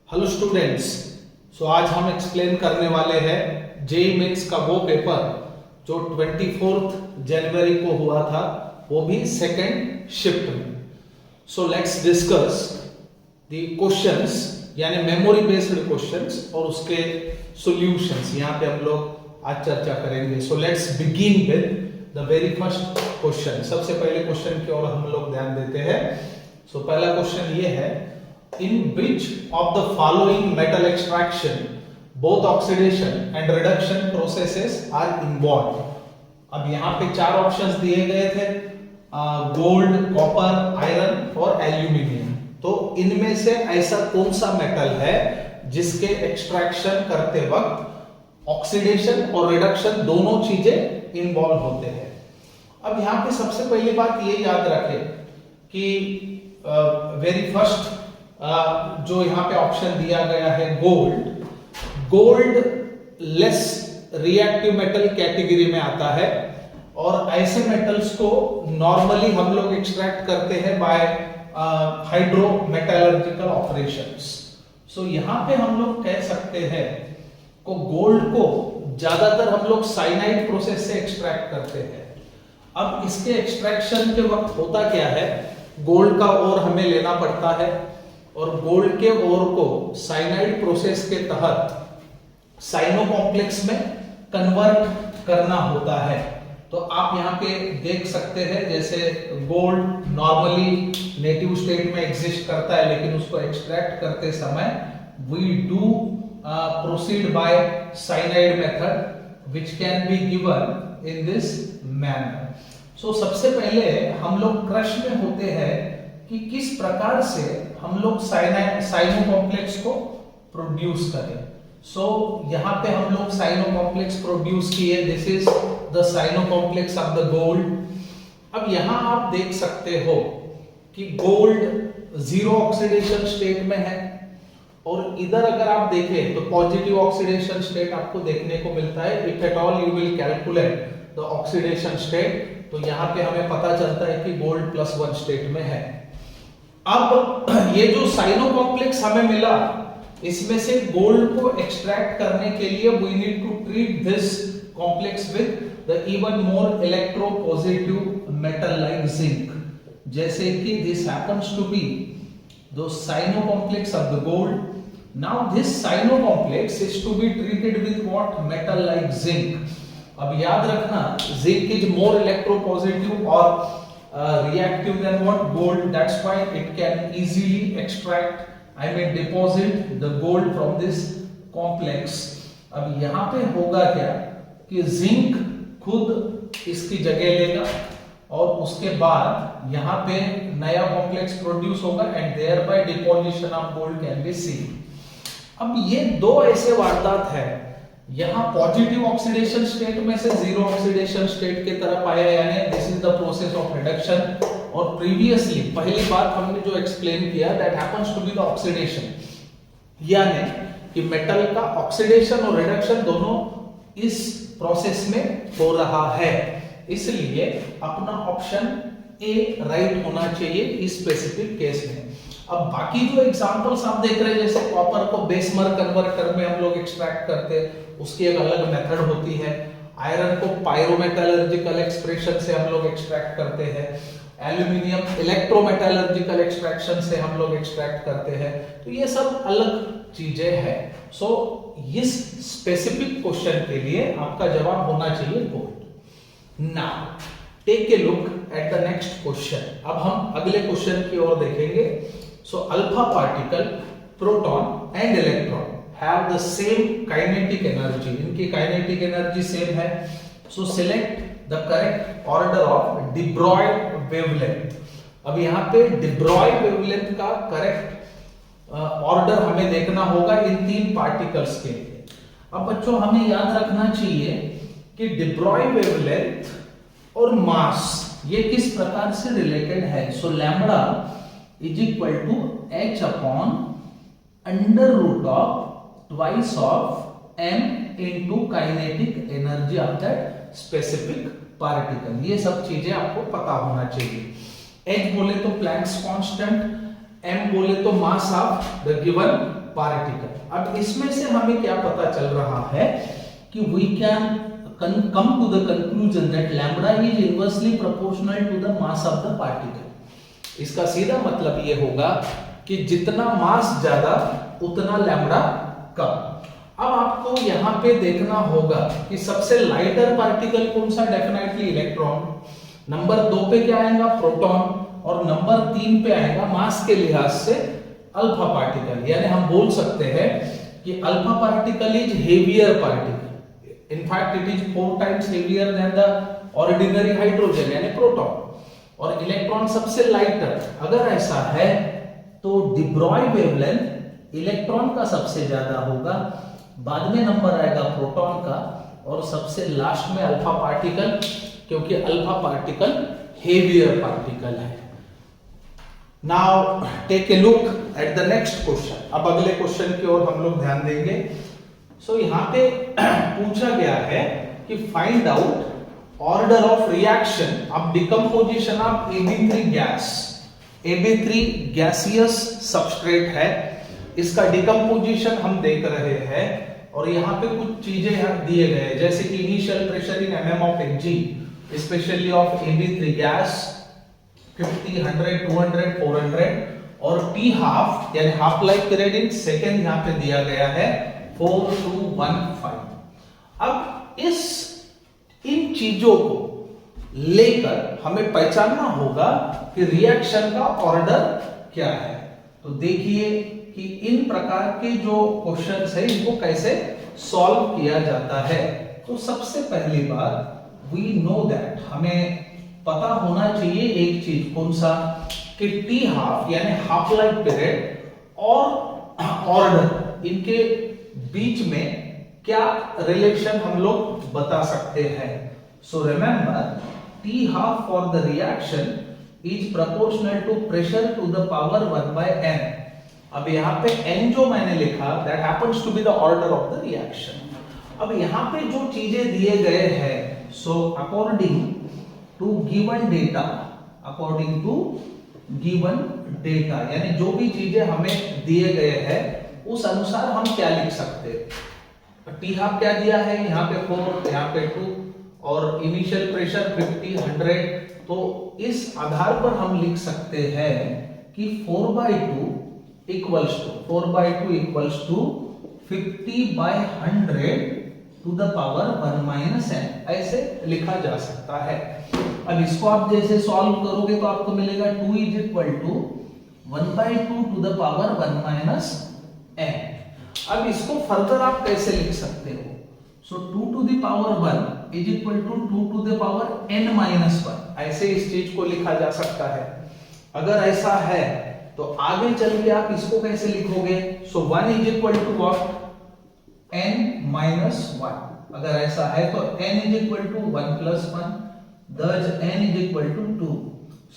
Hello students. सो आज हम explain करने वाले हैं जेईई मेंस का वो पेपर जो 24 जनवरी को हुआ था, वो भी सेकेंड शिफ्ट में। So let's discuss the questions, यानी मेमोरी बेस्ड क्वेश्चंस और उसके सॉल्यूशंस यहाँ पे हम लोग आज चर्चा करेंगे। So let's begin with the very first question. सबसे पहले क्वेश्चन की ओर हम लोग ध्यान देते हैं। सो पहला क्वेश्चन ये है, in which of the following metal extraction both oxidation and reduction processes are involved। अब यहाँ पे चार ऑप्शंस दिए गए थे, गोल्ड, कॉपर, आयरन और एल्यूमिनियम। तो इनमें से ऐसा कौन सा मेटल है जिसके एक्सट्रैक्शन करते वक्त ऑक्सीडेशन और रिडक्शन दोनों चीजें इन्वॉल्व होते हैं। अब यहाँ पे सबसे पहली बात ये याद रखें कि वेरी फर्स्ट जो यहाँ पे ऑप्शन दिया गया है gold less reactive metal category में आता है और ऐसे मेटल्स को नॉर्मली हम लोग एक्सट्रैक्ट करते हैं बाय हाइड्रो मेटलर्जिकल ऑपरेशंस। सो यहाँ पे हम लोग कह सकते हैं को गोल्ड को ज्यादातर हम लोग साइनाइड प्रोसेस से एक्सट्रैक्ट करते हैं। अब इसके एक्सट्रैक्शन के वक्त होता क्या है, गोल्ड का ओर हमें लेना पड़ता है और गोल्ड के ओर को साइनाइड प्रोसेस के तहत साइनो कॉम्प्लेक्स में कन्वर्ट करना होता है। तो आप यहाँ पे देख सकते हैं, जैसे गोल्ड नॉर्मली नेटिव स्टेट में एग्जिस्ट करता है, लेकिन उसको एक्सट्रैक्ट करते समय we do proceed by cyanide method which can be given in this manner. So सबसे पहले हम लोग क्रश में होते हैं कि किस प्रकार से हम लोग साइनो कॉम्प्लेक्स को प्रोड्यूस करें। सो यहाँ पे हम लोग साइनो कॉम्प्लेक्स प्रोड्यूस किए। This is the cyano complex of the gold. अब यहाँ आप देख सकते हो कि गोल्ड जीरो ऑक्सीडेशन स्टेट में है और इधर अगर आप देखें तो पॉजिटिव ऑक्सीडेशन स्टेट आपको देखने को मिलता है। If at all you will calculate the oxidation state, तो यहाँ पे हमें पता चलता है कि गोल्ड +1 स्टेट में है। अब ये जो साइनो कॉम्प्लेक्स हमें मिला, इसमें से गोल्ड को एक्सट्रैक्ट करने के लिए we need to treat this complex with the even more electropositive metal like zinc, जैसे कि this happens to be the cyano complex of the gold. Now this cyano complex is to be treated with what, metal like zinc. अब याद रखना, zinc is more electropositive और reactive than what, gold. That's why it can easily extract, I mean deposit the gold from this complex। अब यहाँ पे होगा क्या कि जिंक खुद इसकी जगह लेगा और उसके बाद यहाँ पे नया कॉम्प्लेक्स प्रोड्यूस होगा and thereby deposition of gold can be seen. अब ये दो ऐसे वारदात है, यहाँ पॉजिटिव ऑक्सीडेशन स्टेट में से जीरो ऑक्सीडेशन स्टेट की तरफ आया, यानी this is the process of reduction. और प्रीवियसली पहली बात हमने जो एक्सप्लेन किया, that happens to be the oxidation, यानी कि मेटल का ऑक्सीडेशन और रिडक्शन दोनों इस प्रोसेस में हो रहा है। इसलिए अपना ऑप्शन ए राइट होना चाहिए इस स्पेसिफिक केस में। अब बाकी जो एग्जांपल्स आप देख रहे हैं, जैसे कॉपर को बेसमर कन्वर्टर में हम लोग एक्सट्रैक्ट करते हैं, उसकी एक अलग मेथड होती है। आयरन को पायरोमेटलर्जिकल एक्सप्रेशन से हम लोग एक्सट्रैक्ट करते हैं। एल्यूमिनियम इलेक्ट्रोमेटलर्जिकल एक्सट्रैक्शन से हम लोग एक्सट्रैक्ट करते हैं। तो ये सब अलग चीजें हैं। सो इस स्पेसिफिक क्वेश्चन के लिए आपका जवाब होना चाहिए gold. Now take a look at the next question. अब हम अगले क्वेश्चन की ओर देखेंगे। So alpha particle, proton and electron have the same kinetic energy, इनकी kinetic energy सेम है। So select the correct order of de Broglie wavelength। अब यहाँ पे de Broglie wavelength का करेक्ट ऑर्डर हमें देखना होगा इन तीन पार्टिकल्स के लिए। अब बच्चों हमें याद रखना चाहिए कि de Broglie wavelength और मास ये किस प्रकार से रिलेटेड है। So lambda is equal to h upon under root of twice of m into kinetic energy of that specific particle। ये सब चीजें आपको पता होना चाहिए। h बोले तो प्लैंक्स कांस्टेंट, m बोले तो mass of the given particle. अब इसमें से हमें क्या पता चल रहा है कि we can come to the conclusion that lambda is inversely proportional to the mass of the particle। इसका सीधा मतलब ये होगा कि जितना मास ज्यादा उतना लैम्बडा कम। अब आपको यहाँ पे देखना होगा कि सबसे लाइटर पार्टिकल कौन सा, डेफिनेटली इलेक्ट्रॉन। नंबर 2 पे क्या आएगा, प्रोटॉन। और नंबर 3 पे आएगा मास के लिहाज से अल्फा पार्टिकल। यानी हम बोल सकते हैं कि alpha particle is heavier particle, in fact it is 4 times heavier than the ordinary hydrogen यानी प्रोटॉन। और इलेक्ट्रॉन सबसे लाइटर। अगर ऐसा है तो डी ब्रॉय वेवलेंथ इलेक्ट्रॉन का सबसे ज्यादा होगा, बाद में नंबर आएगा प्रोटॉन का, और सबसे लास्ट में अल्फा पार्टिकल, क्योंकि अल्फा पार्टिकल हेवियर पार्टिकल है। Now take a look at the next question. अब अगले क्वेश्चन की ओर हम लोग ध्यान देंगे। सो यहाँ पे पूछा गया है कि find out order of reaction of decomposition of Ab3 gas. Ab3 gaseous substrate है, इसका डिकम्पोजिशन हम देख रहे हैं, और यहाँ पे कुछ चीजें दिए गए हैं, जैसे कि initial pressure in mm of Hg specially of Ab3 gas 50, 100, 200, 400, और T हाफ यानी half life period in second यहाँ पे दिया गया है 4215। अब इन चीजों को लेकर हमें पहचानना होगा कि रिएक्शन का ऑर्डर क्या है। तो देखिए कि इन प्रकार के जो क्वेश्चंस है इनको कैसे सॉल्व किया जाता है। तो सबसे पहली बात वी नो दैट, हमें पता होना चाहिए एक चीज, कौन सा, कि टी हाफ यानी हाफ लाइफ पीरियड और ऑर्डर, इनके बीच में क्या रिलेशन हम लोग बता सकते हैं। So remember T half for the reaction is proportional to pressure to the power 1/n। अब यहाँ पे n जो मैंने लिखा that happens to be the order of the reaction. अब यहाँ पे जो चीजें दिए गए हैं, so according to given data, according to given data यानी जो भी चीजें हमें दिए गए हैं उस अनुसार हम क्या लिख सकते हैं। टी हाफ क्या दिया है, यहाँ पे 4, यहाँ पे 2, और इनिशियल प्रेशर 50, 100। तो इस आधार पर हम लिख सकते हैं कि 4/2 equals to 50/100 to the power 1 - n, ऐसे लिखा जा सकता है। अब इसको आप जैसे सॉल्व करोगे तो आपको मिलेगा 2 = 1/2 टू द पावर 1 - n। अब इसको फर्दर आप कैसे लिख सकते हो, so 2 to the power 1 is equal to 2 to the power n - 1, ऐसे इस चीज को लिखा जा सकता है। अगर ऐसा है तो आगे चल के आप इसको कैसे लिखोगे, so 1 is equal to what, n - 1। अगर ऐसा है तो n is equal to 1 + 1, thus n is equal to 2।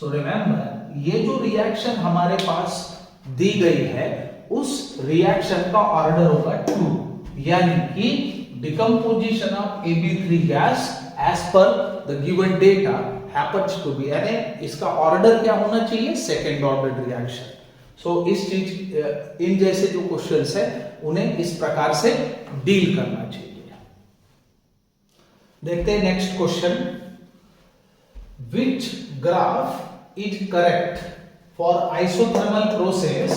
So remember ये जो रिएक्शन हमारे पास दी गई है उस रिएक्शन का ऑर्डर होगा 2, यानी कि decomposition of Ab3 gas as per the given data happens to be, यानी इसका ऑर्डर क्या होना चाहिए, सेकंड ऑर्डर रिएक्शन। सो इस चीज इन जैसे जो क्वेश्चंस है उन्हें इस प्रकार से डील करना चाहिए। देखते हैं next question. Which graph is correct for isothermal process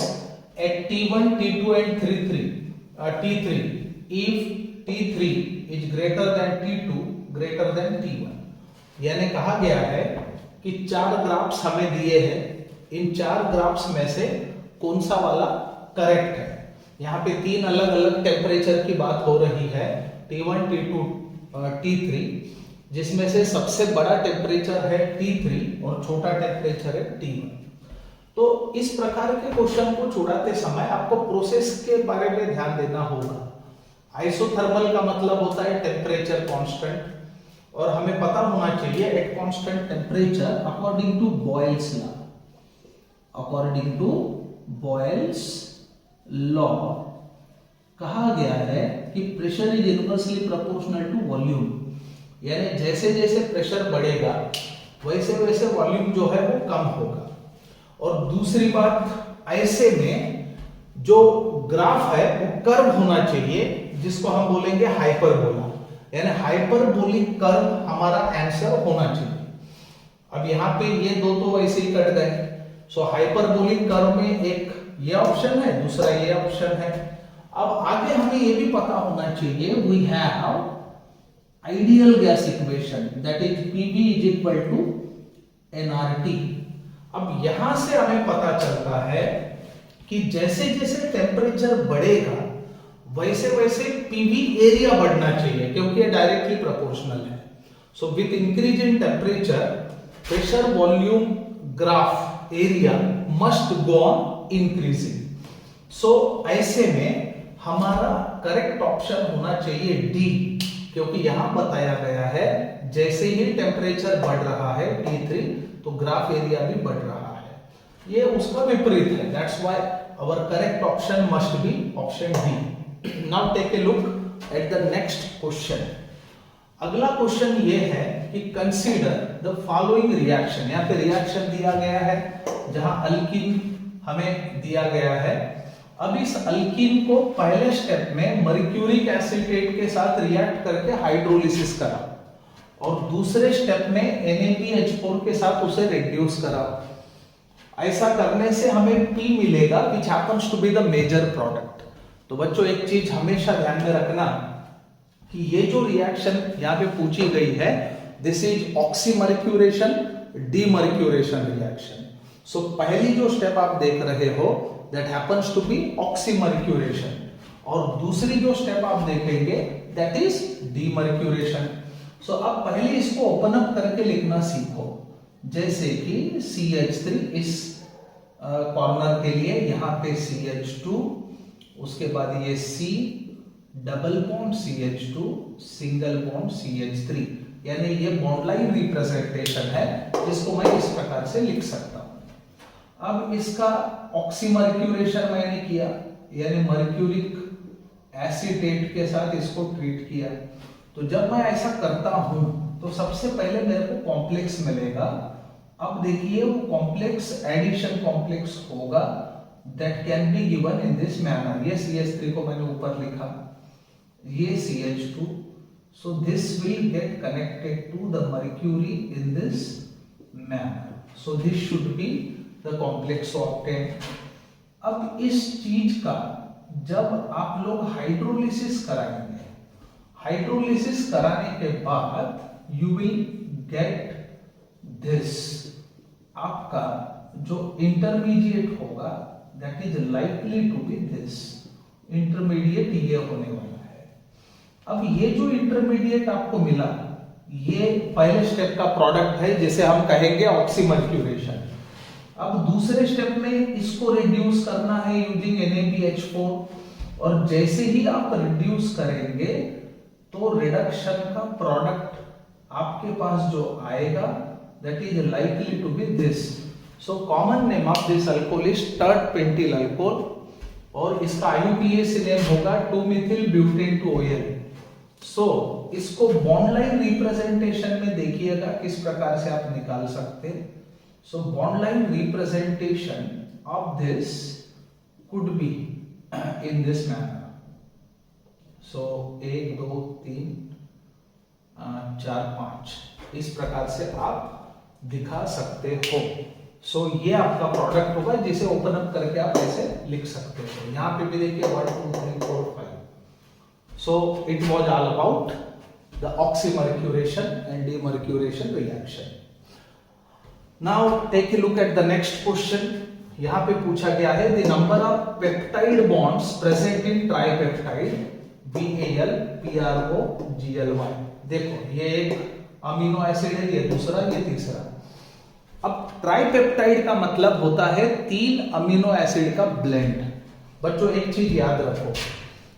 at T1, T2 and T3 if T3 is greater than T2 greater than T1। यानी कहा गया है कि 4 ग्राफ्स हमें दिए हैं, इन 4 ग्राफ्स में से कौन सा वाला करेक्ट है। यहाँ पे 3 अलग अलग टेम्परेचर की बात हो रही है, T1, T2, T3, जिसमें से सबसे बड़ा टेम्परेचर है T3 और छोटा टेम्परेचर है T1। तो इस प्रकार के क्वेश्चन को छुड़ाते समय आपको प्रोसेस के बारे में ध्यान देना होगा। आइसोथर्मल का मतलब होता है टेम्परेचर कांस्टेंट, और हमें पता होना चाहिए at constant temperature according to Boyle's law, according to Boyle's law कहा गया है कि pressure is inversely proportional to volume, यानी जैसे जैसे प्रेशर बढ़ेगा वैसे वैसे वॉल्यूम जो है वो कम होगा। और दूसरी बात, ऐसे में जो ग्राफ है वो कर्व होना चाहिए, जिसको हम बोलेंगे हाइपरबोला, यानी हाइपरबोलिक कर्व हमारा आंसर होना चाहिए। अब यहाँ पे ये दो तो वैसे ही कट गए, सो हाइपरबोलिक कर्व में एक ये ऑप्शन है, दूसरा ये ऑप्शन है। अब आगे हमें ये भी पता होना चाहिए, we have ideal gas equation that is PV is equal to NRT. अब यहां से हमें पता चलता है कि जैसे जैसे टेम्परेचर बढ़ेगा वैसे वैसे पीवी एरिया बढ़ना चाहिए, क्योंकि ये डायरेक्टली प्रोपोर्शनल है। So with increase in temperature pressure volume graph area must go on increasing. So ऐसे में हमारा करेक्ट ऑप्शन होना चाहिए डी, क्योंकि यहां बताया गया है जैसे ही टेम्परेचर बढ़ रहा है T3 तो ग्राफ एरिया भी बढ़ रहा है, ये उसका विपरीत है। That's why our correct option must be option D. Now take a look at the next question. अगला क्वेश्चन ये है कि कंसीडर द फॉलोइंग रिएक्शन। यहाँ पे रिएक्शन दिया गया है जहां अल्कीन हमें दिया गया है। अब इस अल्कीन को पहले स्टेप में मर्क्यूरिक एसीटेट के साथ रिएक्ट करके हाइड्रोलिसिस करा और दूसरे स्टेप में NaBH4 के साथ उसे रिड्यूस करा। ऐसा करने से हमें P मिलेगा which happens to be the major product। तो बच्चों एक चीज हमेशा ध्यान में रखना कि ये जो रिएक्शन यहाँ पे पूछी गई है this is oxymercuration demercuration reaction. So पहली जो स्टेप आप देख रहे हो that happens to be oxymercuration और दूसरी जो स्टेप आप देखेंगे दैट इज डीमर्क्यूरेशन। सो अब पहले इसको ओपन अप करके लिखना सीखो, जैसे कि CH3 इस कॉर्नर के लिए यहाँ पे CH2, उसके बाद ये C double bond CH2 single bond CH3, यानी ये बॉन्ड लाइन रिप्रेजेंटेशन है जिसको मैं इस प्रकार से लिख सकता हूं। अब इसका ऑक्सीमर्क्यूरेशन मैंने किया, यानी मर्क्यूरिक एसीटेट के साथ इसको ट्रीट किया। तो जब मैं ऐसा करता हूं तो सबसे पहले मेरे को कॉम्प्लेक्स मिलेगा। अब देखिए वो कॉम्प्लेक्स एडिशन कॉम्प्लेक्स होगा that can be given in this manner. ये CH3 को मैंने ऊपर लिखा, ये CH2, so this will get connected to the mercury in this manner, so this should be the complex obtained। अब इस चीज का जब आप लोग हाइड्रोलिसिस कराएंगे, हाइड्रोलिसिस कराने के बाद you will get this, आपका जो इंटरमीडिएट होगा that is likely to be this, intermediate ये होने वाला। अब ये जो इंटरमीडिएट आपको मिला ये पहले स्टेप का प्रोडक्ट है जिसे हम कहेंगे ऑक्सीमर्क्यूरेशन। अब दूसरे स्टेप में इसको रिड्यूस करना है यूजिंग NaBH4 और जैसे ही आप रिड्यूस करेंगे तो रिडक्शन का प्रोडक्ट आपके पास जो आएगा that is likely to be this. So common name of this alcohol is tert pentyl alcohol और इसका IUPAC नेम होगा 2-methyl-butane-2-OL। सो इसको बॉन्ड लाइन रिप्रेजेंटेशन में देखिएगा किस प्रकार से आप निकाल सकते हैं। So bond line representation of this could be in this manner. सो 1 2 3 4 5 इस प्रकार से आप दिखा सकते हो। सो ये आपका प्रोडक्ट होगा जिसे ओपन अप करके आप ऐसे लिख सकते हो। यहाँ पे भी देखिए 1 2 3 4 5। So it was all about the oxymercuration and demercuration reaction. Now take a look at the next question. यहाँ पे पूछा गया है the number of peptide bonds present in tripeptide BAL PRO GLY। देखो ये एक अमीनो एसिड है, ये दूसरा, ये तीसरा। अब ट्राइपेप्टाइड का मतलब होता है 3 अमीनो एसिड का ब्लेंड। बच्चों एक चीज याद रखो,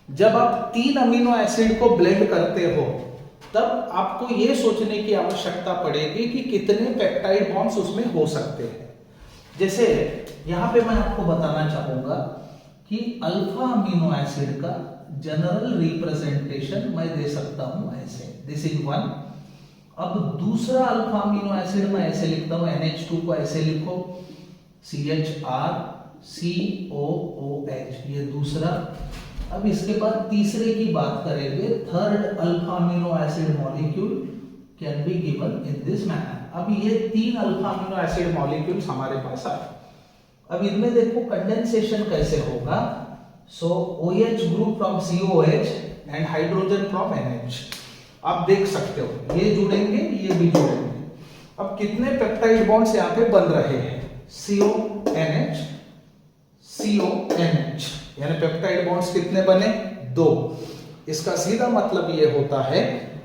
जब आप 3 अमीनो एसिड को ब्लेंड करते हो तब आपको यह सोचने की आवश्यकता पड़ेगी कि कितने पेप्टाइड बॉन्ड्स उसमें हो सकते हैं। जैसे यहां पे मैं आपको बताना चाहूंगा कि अल्फा अमीनो एसिड का जनरल रिप्रेजेंटेशन मैं दे सकता हूं ऐसे, दिस इज 1। अब दूसरा अल्फा अमीनो एसिड मैं ऐसे लिखता हूं, NH2 को ऐसे लिखो CHR COOH, ये दूसरा। अब इसके बाद तीसरे की बात करेंगे, third alpha amino acid molecule can be given in this manner. अब ये 3 अल्फा अमीनो एसिड मॉलिक्यूल्स हमारे पास आए। अब इनमें देखो कंडेंसेशन कैसे होगा। सो OH group from COH and hydrogen from NH। आप देख सकते हो ये जुड़ेंगे, ये भी जुड़ेंगे। अब कितने पेप्टाइड बॉन्ड्स यहाँ पे बन रहे हैं, CONH CONH, यानी पेप्टाइड बॉन्ड्स कितने बने, 2। इसका सीधा मतलब ये होता है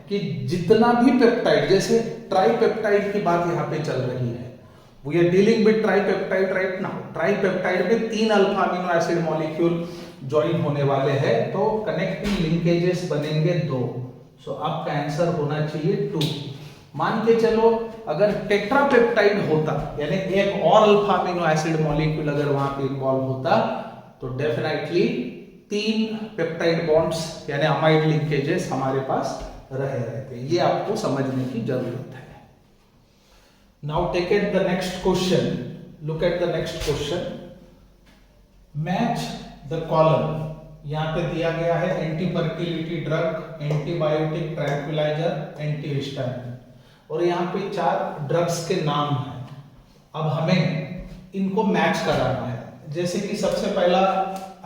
कि जितना भी पेप्टाइड, जैसे ट्राइपेप्टाइड की बात यहाँ पे चल रही है, we are dealing with tripeptide right now. Tripeptide में 3 alpha amino acid molecule join होने वाले हैं, तो कनेक्टिंग लिंकेजेस बनेंगे 2। सो आपका आंसर होना चाहिए 2। मान के चलो अगर टेट्रापेप्टाइड होता, यानी एक और अल्फा अमीनो एसिड मॉलिक्यूल अगर वहां पे इन्वॉल्व होता, तो डेफिनेटली 3 पेप्टाइड बॉन्ड्स यानी अमाइड लिंकेजेस हमारे पास रहे रहते। ये आपको समझने की जरूरत है। Now take it the next question, look at the next question. Match the column. यहां पे दिया गया है anti fertility drug, antibiotic, tranquilliser, antihistamine, और यहाँ पे 4 ड्रग्स के नाम हैं। अब हमें इनको मैच कराना है। जैसे कि सबसे पहला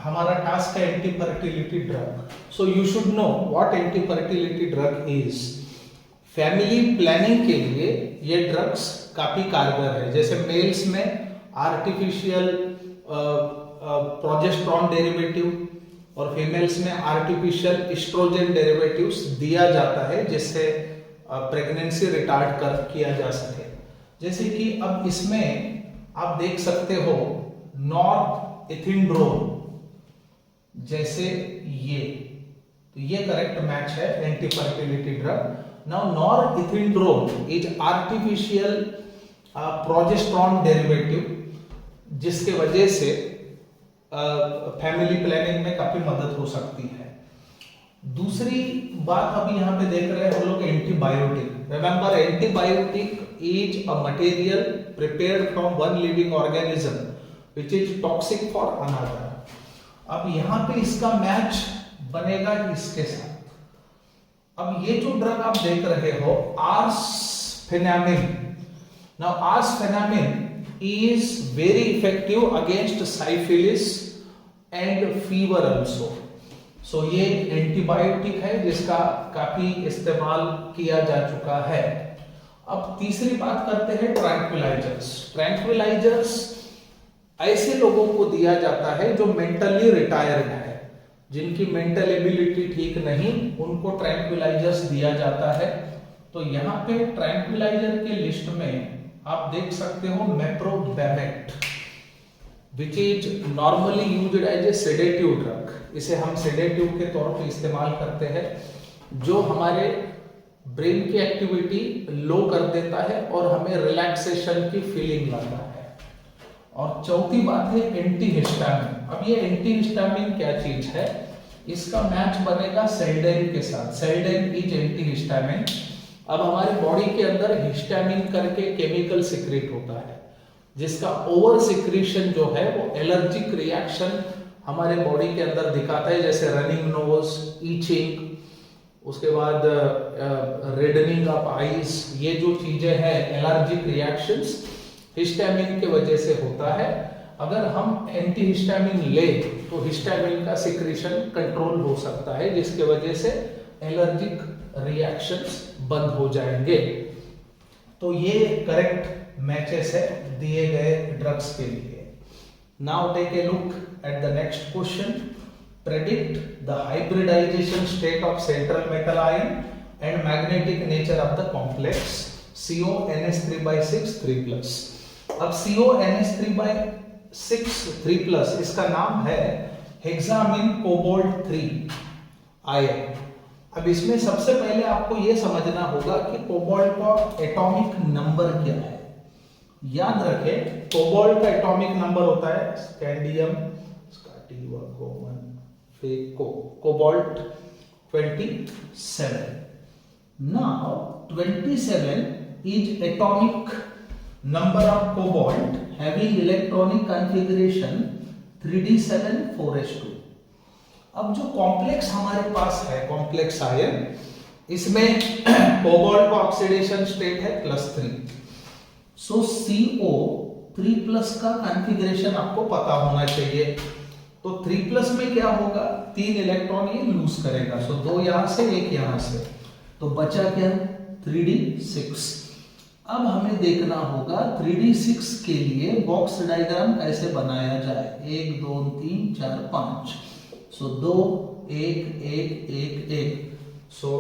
हमारा टास्क है anti fertility drug. So you should know what anti fertility drug is. Family planning के लिए ये ड्रग्स काफी कारगर है। जैसे मेल्स में आर्टिफिशियल प्रोजेस्टेरॉन डेरिवेटिव और फीमेल्स में आर्टिफिशियल एस्ट्रोजन डेरिवेटिव्स दिया जाता है, जिससे प्रेगनेंसी रिटार्ड किया जा सके। जैसे कि अब इसमें आप देख सकते हो नॉरएथिंड्रोन, जैसे ये, तो ये करेक्ट मैच है anti fertility drug. Now norethindrone is artificial progesterone derivative, जिसके वजह से फैमिली प्लानिंग में काफी मदद हो सकती है। दूसरी बात अभी यहाँ पे देख रहे हैं हम लोग antibiotic. Remember antibiotic is a material prepared from one living organism which is toxic for another. अब यहाँ पे इसका मैच बनेगा इसके साथ। अब ये जो ड्रग आप देख रहे हो आर्सफेनामिन, now आर्सफेनामिन is very effective against syphilis and fever also. So ये एंटीबायोटिक है जिसका काफी इस्तेमाल किया जा चुका है। अब तीसरी बात करते हैं ट्रैंक्विलाइजर्स। ट्रैंक्विलाइजर्स ऐसे लोगों को दिया जाता है जो मेंटली रिटायर्ड है, जिनकी मेंटल एबिलिटी ठीक नहीं, उनको ट्रैंक्विलाइजर्स दिया जाता है। तो यहाँ पे ट्रैंक्विलाइजर के लिस्ट में आप देख सकते हो meprobamate, which is normally used as a sedative drug. इसे हम सेडेटिव के तौर पे इस्तेमाल करते हैं, जो हमारे ब्रेन की एक्टिविटी लो कर देता है और हमें रिलैक्सेशन की फीलिंग लाता है। और चौथी बात है एंटीहिस्टामिन। अब ये एंटीहिस्टामिन क्या चीज है, इसका मैच बनेगा सेल्डेन के साथ। सेल्डेन इज एंटीहिस्टामिन। अब हमारे बॉडी के अंदर हिस्टामिन करके केमिकल सिक्रेट होता है, जिसका ओवर सिक्रीशन जो है वो एलर्जिक रिएक्शन हमारे बॉडी के अंदर दिखाता है, जैसे रनिंग नोज, ईचिंग, उसके बाद रेडनिंग ऑफ आईज। ये जो चीजें हैं एलर्जिक रिएक्शंस हिस्टामिन के वजह से होता है। अगर हम एंटीहिस्टामिन ले तो हिस्टामिन का सिक्रीशन कंट्रोल हो सकता है, जिसके वजह से एलर्जिक रिएक्शंस बंद हो जाएंगे। तो ये करेक्ट मैचेस है दिए गए ड्रग्स के लिए। Now take a look at the next question. Predict the hybridisation state of central metal ion and magnetic nature of the complex CONH3/6 3+। अब CONH3/6 3+, इसका नाम है हेक्सामिन कोबाल्ट 3 आयन। अब इसमें सबसे पहले आपको यह समझना होगा कि कोबाल्ट का एटॉमिक नंबर क्या है। याद रखें कोबाल्ट का एटॉमिक नंबर होता है scandium, cobalt 27। Now 27 is atomic number of cobalt having electronic configuration 3d7 4s2। अब जो कॉम्प्लेक्स हमारे पास है कॉम्प्लेक्स आयन, इसमें कोबाल्ट का ऑक्सीडेशन स्टेट है +3। सो CO3+ का कॉन्फ़िगरेशन आपको पता होना चाहिए। तो 3+ में क्या होगा, 3 इलेक्ट्रॉन ये लूज करेगा, सो 2 यहां से 1 यहां से, तो बचा क्या 3d6। अब हमें देखना होगा 3d6 के लिए बॉक्स डायग्राम कैसे बनाया जाए। 1 2 3 4 5, सो 2 1 1 1 1, so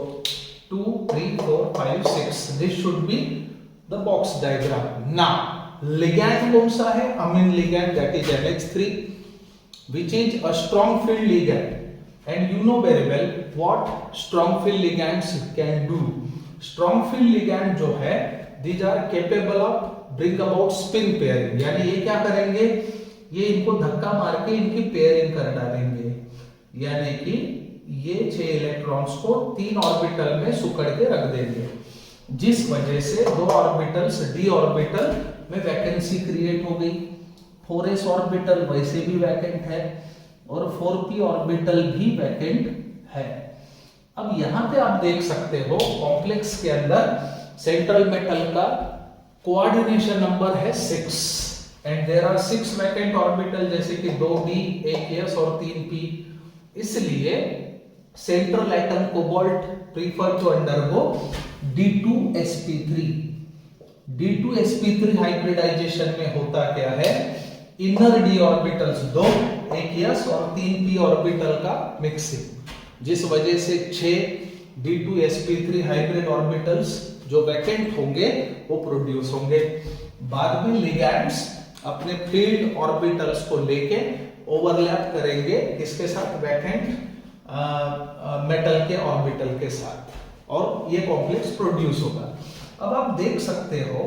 2 3 4 5 6, this should be the box diagram. Now ligand कौन सा है, amine ligand, that is NH3, which is a strong field ligand, and you know very well what strong field ligands can do. Strong field ligand जो है, these are capable of bring about spin pairing, यानी ये क्या करेंगे, ये इनको धक्का मार के इनकी पेयरिंग कर डालेंगे, यानी कि ये 6 इलेक्ट्रॉन्स को 3 ऑर्बिटल में सुकड़ के रख देंगे, जिस वजह से 2 ऑर्बिटल्स d ऑर्बिटल में वैकेंसी क्रिएट हो गई। 4s ऑर्बिटल वैसे भी वैकेंट है और 4p ऑर्बिटल भी वैकेंट है। अब यहां पे आप देख सकते हो कॉम्प्लेक्स के अंदर सेंट्रल मेटल का कोऑर्डिनेशन नंबर है 6 and there are 6 vacant orbital, जैसे कि 2d 1s और 3p। इसलिए central atom cobalt prefer to undergo D2sp3। D2sp3 hybridisation में होता क्या है, इनर d ऑर्बिटल्स 2 1s और 3p ऑर्बिटल का मिक्सिंग, जिस वजह से 6 D2sp3 हाइब्रिड ऑर्बिटल्स जो वैकेंट होंगे वो प्रोड्यूस होंगे। बाद में लिगैंड्स अपने फील्ड ऑर्बिटल्स को लेके ओवरलैप करेंगे किसके साथ, वैकेंट मेटल के ऑर्बिटल के साथ, और ये कॉम्प्लेक्स प्रोड्यूस होगा। अब आप देख सकते हो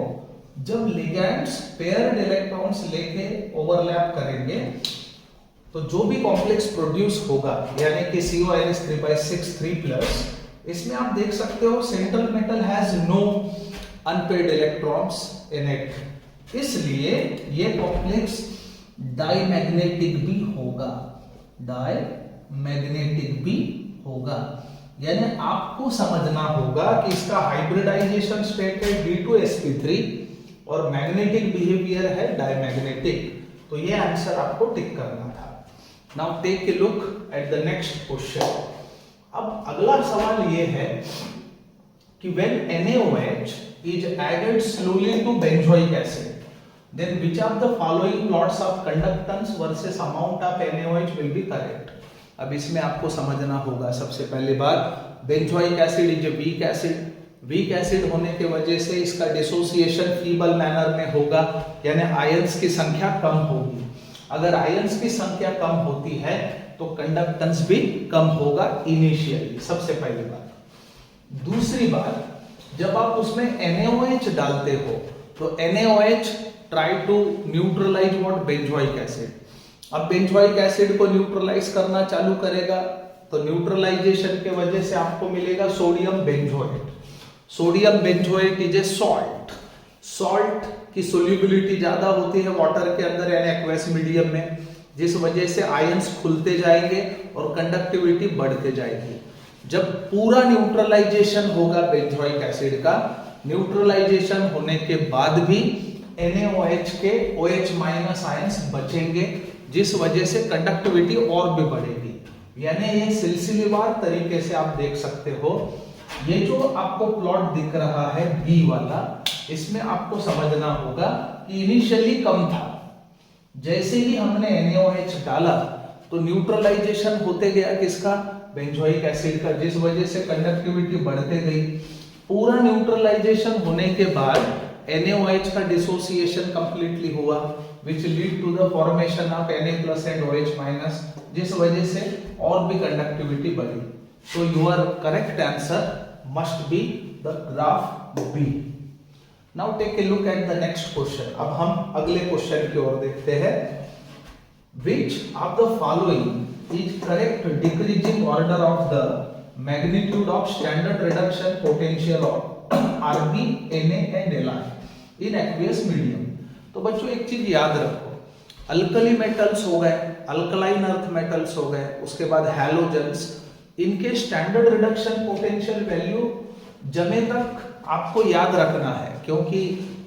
जब लिगैंड्स पेयर्ड इलेक्ट्रॉन्स लेके ओवरलैप करेंगे तो जो भी कॉम्प्लेक्स प्रोड्यूस होगा, यानी कि CONH3/6 3+, इसमें आप देख सकते हो central metal has no unpaired electrons in it, इसलिए ये कॉम्प्लेक्स डाईमैग्नेटिक भी होगा, डाईमैग्नेटिक भी होगा। यानी आपको समझना होगा कि इसका हाइब्रिडाइजेशन स्टेट है D2sp3 और मैग्नेटिक बिहेवियर है डाईमैग्नेटिक, तो ये आंसर आपको टिक करना था। Now take a look at the next question. अब अगला सवाल ये है कि when NaOH is added slowly to benzoic acid, then which of the following plots of conductance versus amount of NaOH will be correct? अब इसमें आपको समझना होगा सबसे पहले बात, benzoic acid is a weak acid, weak acid होने के वजह से इसका डिसोसिएशन फीबल मैनर में होगा, यानी आयंस की संख्या कम होगी। अगर आयंस की संख्या कम होती है तो कंडक्टेंस भी कम होगा इनिशियली, सबसे पहली बात। दूसरी बात, जब आप उसमें NaOH डालते हो तो NaOH try to neutralise what, benzoic acid. अब बेंजोइक एसिड को न्यूट्रलाइज करना चालू करेगा तो न्यूट्रलाइजेशन के वजह से आपको मिलेगा sodium benzoate. Sodium benzoate is a salt, salt की सोल्यूबिलिटी ज्यादा होती है वाटर के अंदर यानी एक्वस मीडियम में, जिस वजह से आयंस खुलते जाएंगे और कंडक्टिविटी बढ़ते जाएगी। जब पूरा न्यूट्रलाइजेशन होगा बेंजोइक एसिड का, न्यूट्रलाइजेशन होने के बाद भी NaOH के OH- आयंस बचेंगे, जिस वजह से कंडक्टिविटी और भी बढ़ेगी। यानी ये सिलसिलेवार तरीके से आप देख सकते हो। ये जो आपको प्लॉट दिख रहा है बी वाला, इसमें आपको समझना होगा कि इनिशियली कम था, जैसे ही हमने NaOH डाला तो न्यूट्रलाइजेशन होते गया किसका, बेंजोइक एसिड का, जिस वजह से कंडक्टिविटी बढ़ते गई। पूरा न्यूट्रलाइजेशन होने के बाद NaOH का डिसोसिएशन कंप्लीटली हुआ, which lead to the formation of Na+ and OH-, जिस वजह से और भी कंडक्टिविटी बढ़ी। So your correct answer must be the graph B. Now take a look at the next question. अब हम अगले क्वेश्चन की ओर देखते हैं। Which of the following is correct decreasing order of the magnitude of standard reduction potential of Rb, Na and Li in aqueous medium? तो बच्चों एक चीज याद रखो, अल्कली मेटल्स हो गए, अल्कलाइन अर्थ मेटल्स हो गए, उसके बाद हैलोजेंस, इनके स्टैंडर्ड रिडक्शन पोटेंशियल वैल्यू जमे तक आपको याद रखना है, क्योंकि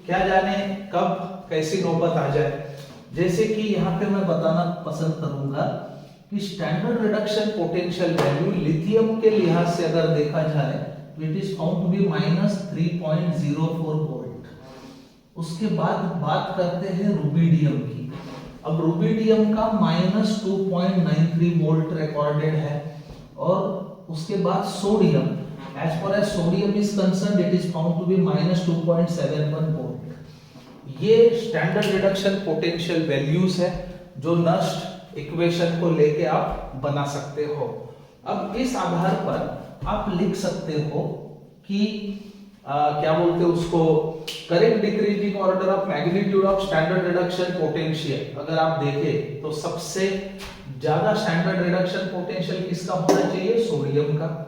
क्या जाने कब कैसी नौबत आ जाए। जैसे कि यहाँ पे मैं बताना पसंद करूंगा कि standard reduction potential value lithium के लिहाज से अगर देखा जाए तो it is found to be -3.04 volt. उसके बाद बात करते हैं रुबिडियम की। अब रुबिडियम का -2.93 वोल्ट रिकॉर्डेड है, और उसके बाद sodium, as far as sodium is concerned, it is found to be -2.71 volt. ये स्टैंडर्ड रिडक्शन पोटेंशियल वैल्यूज है जो नस्ट इक्वेशन को लेके आप बना सकते हो। अब इस आधार पर आप लिख सकते हो कि क्या बोलते हैं उसको, correct decreasing order of magnitude of standard reduction potential. अगर आप देखें तो सबसे ज्यादा स्टैंडर्ड रिडक्शन पोटेंशियल किसका होना चाहिए, सोडियम का,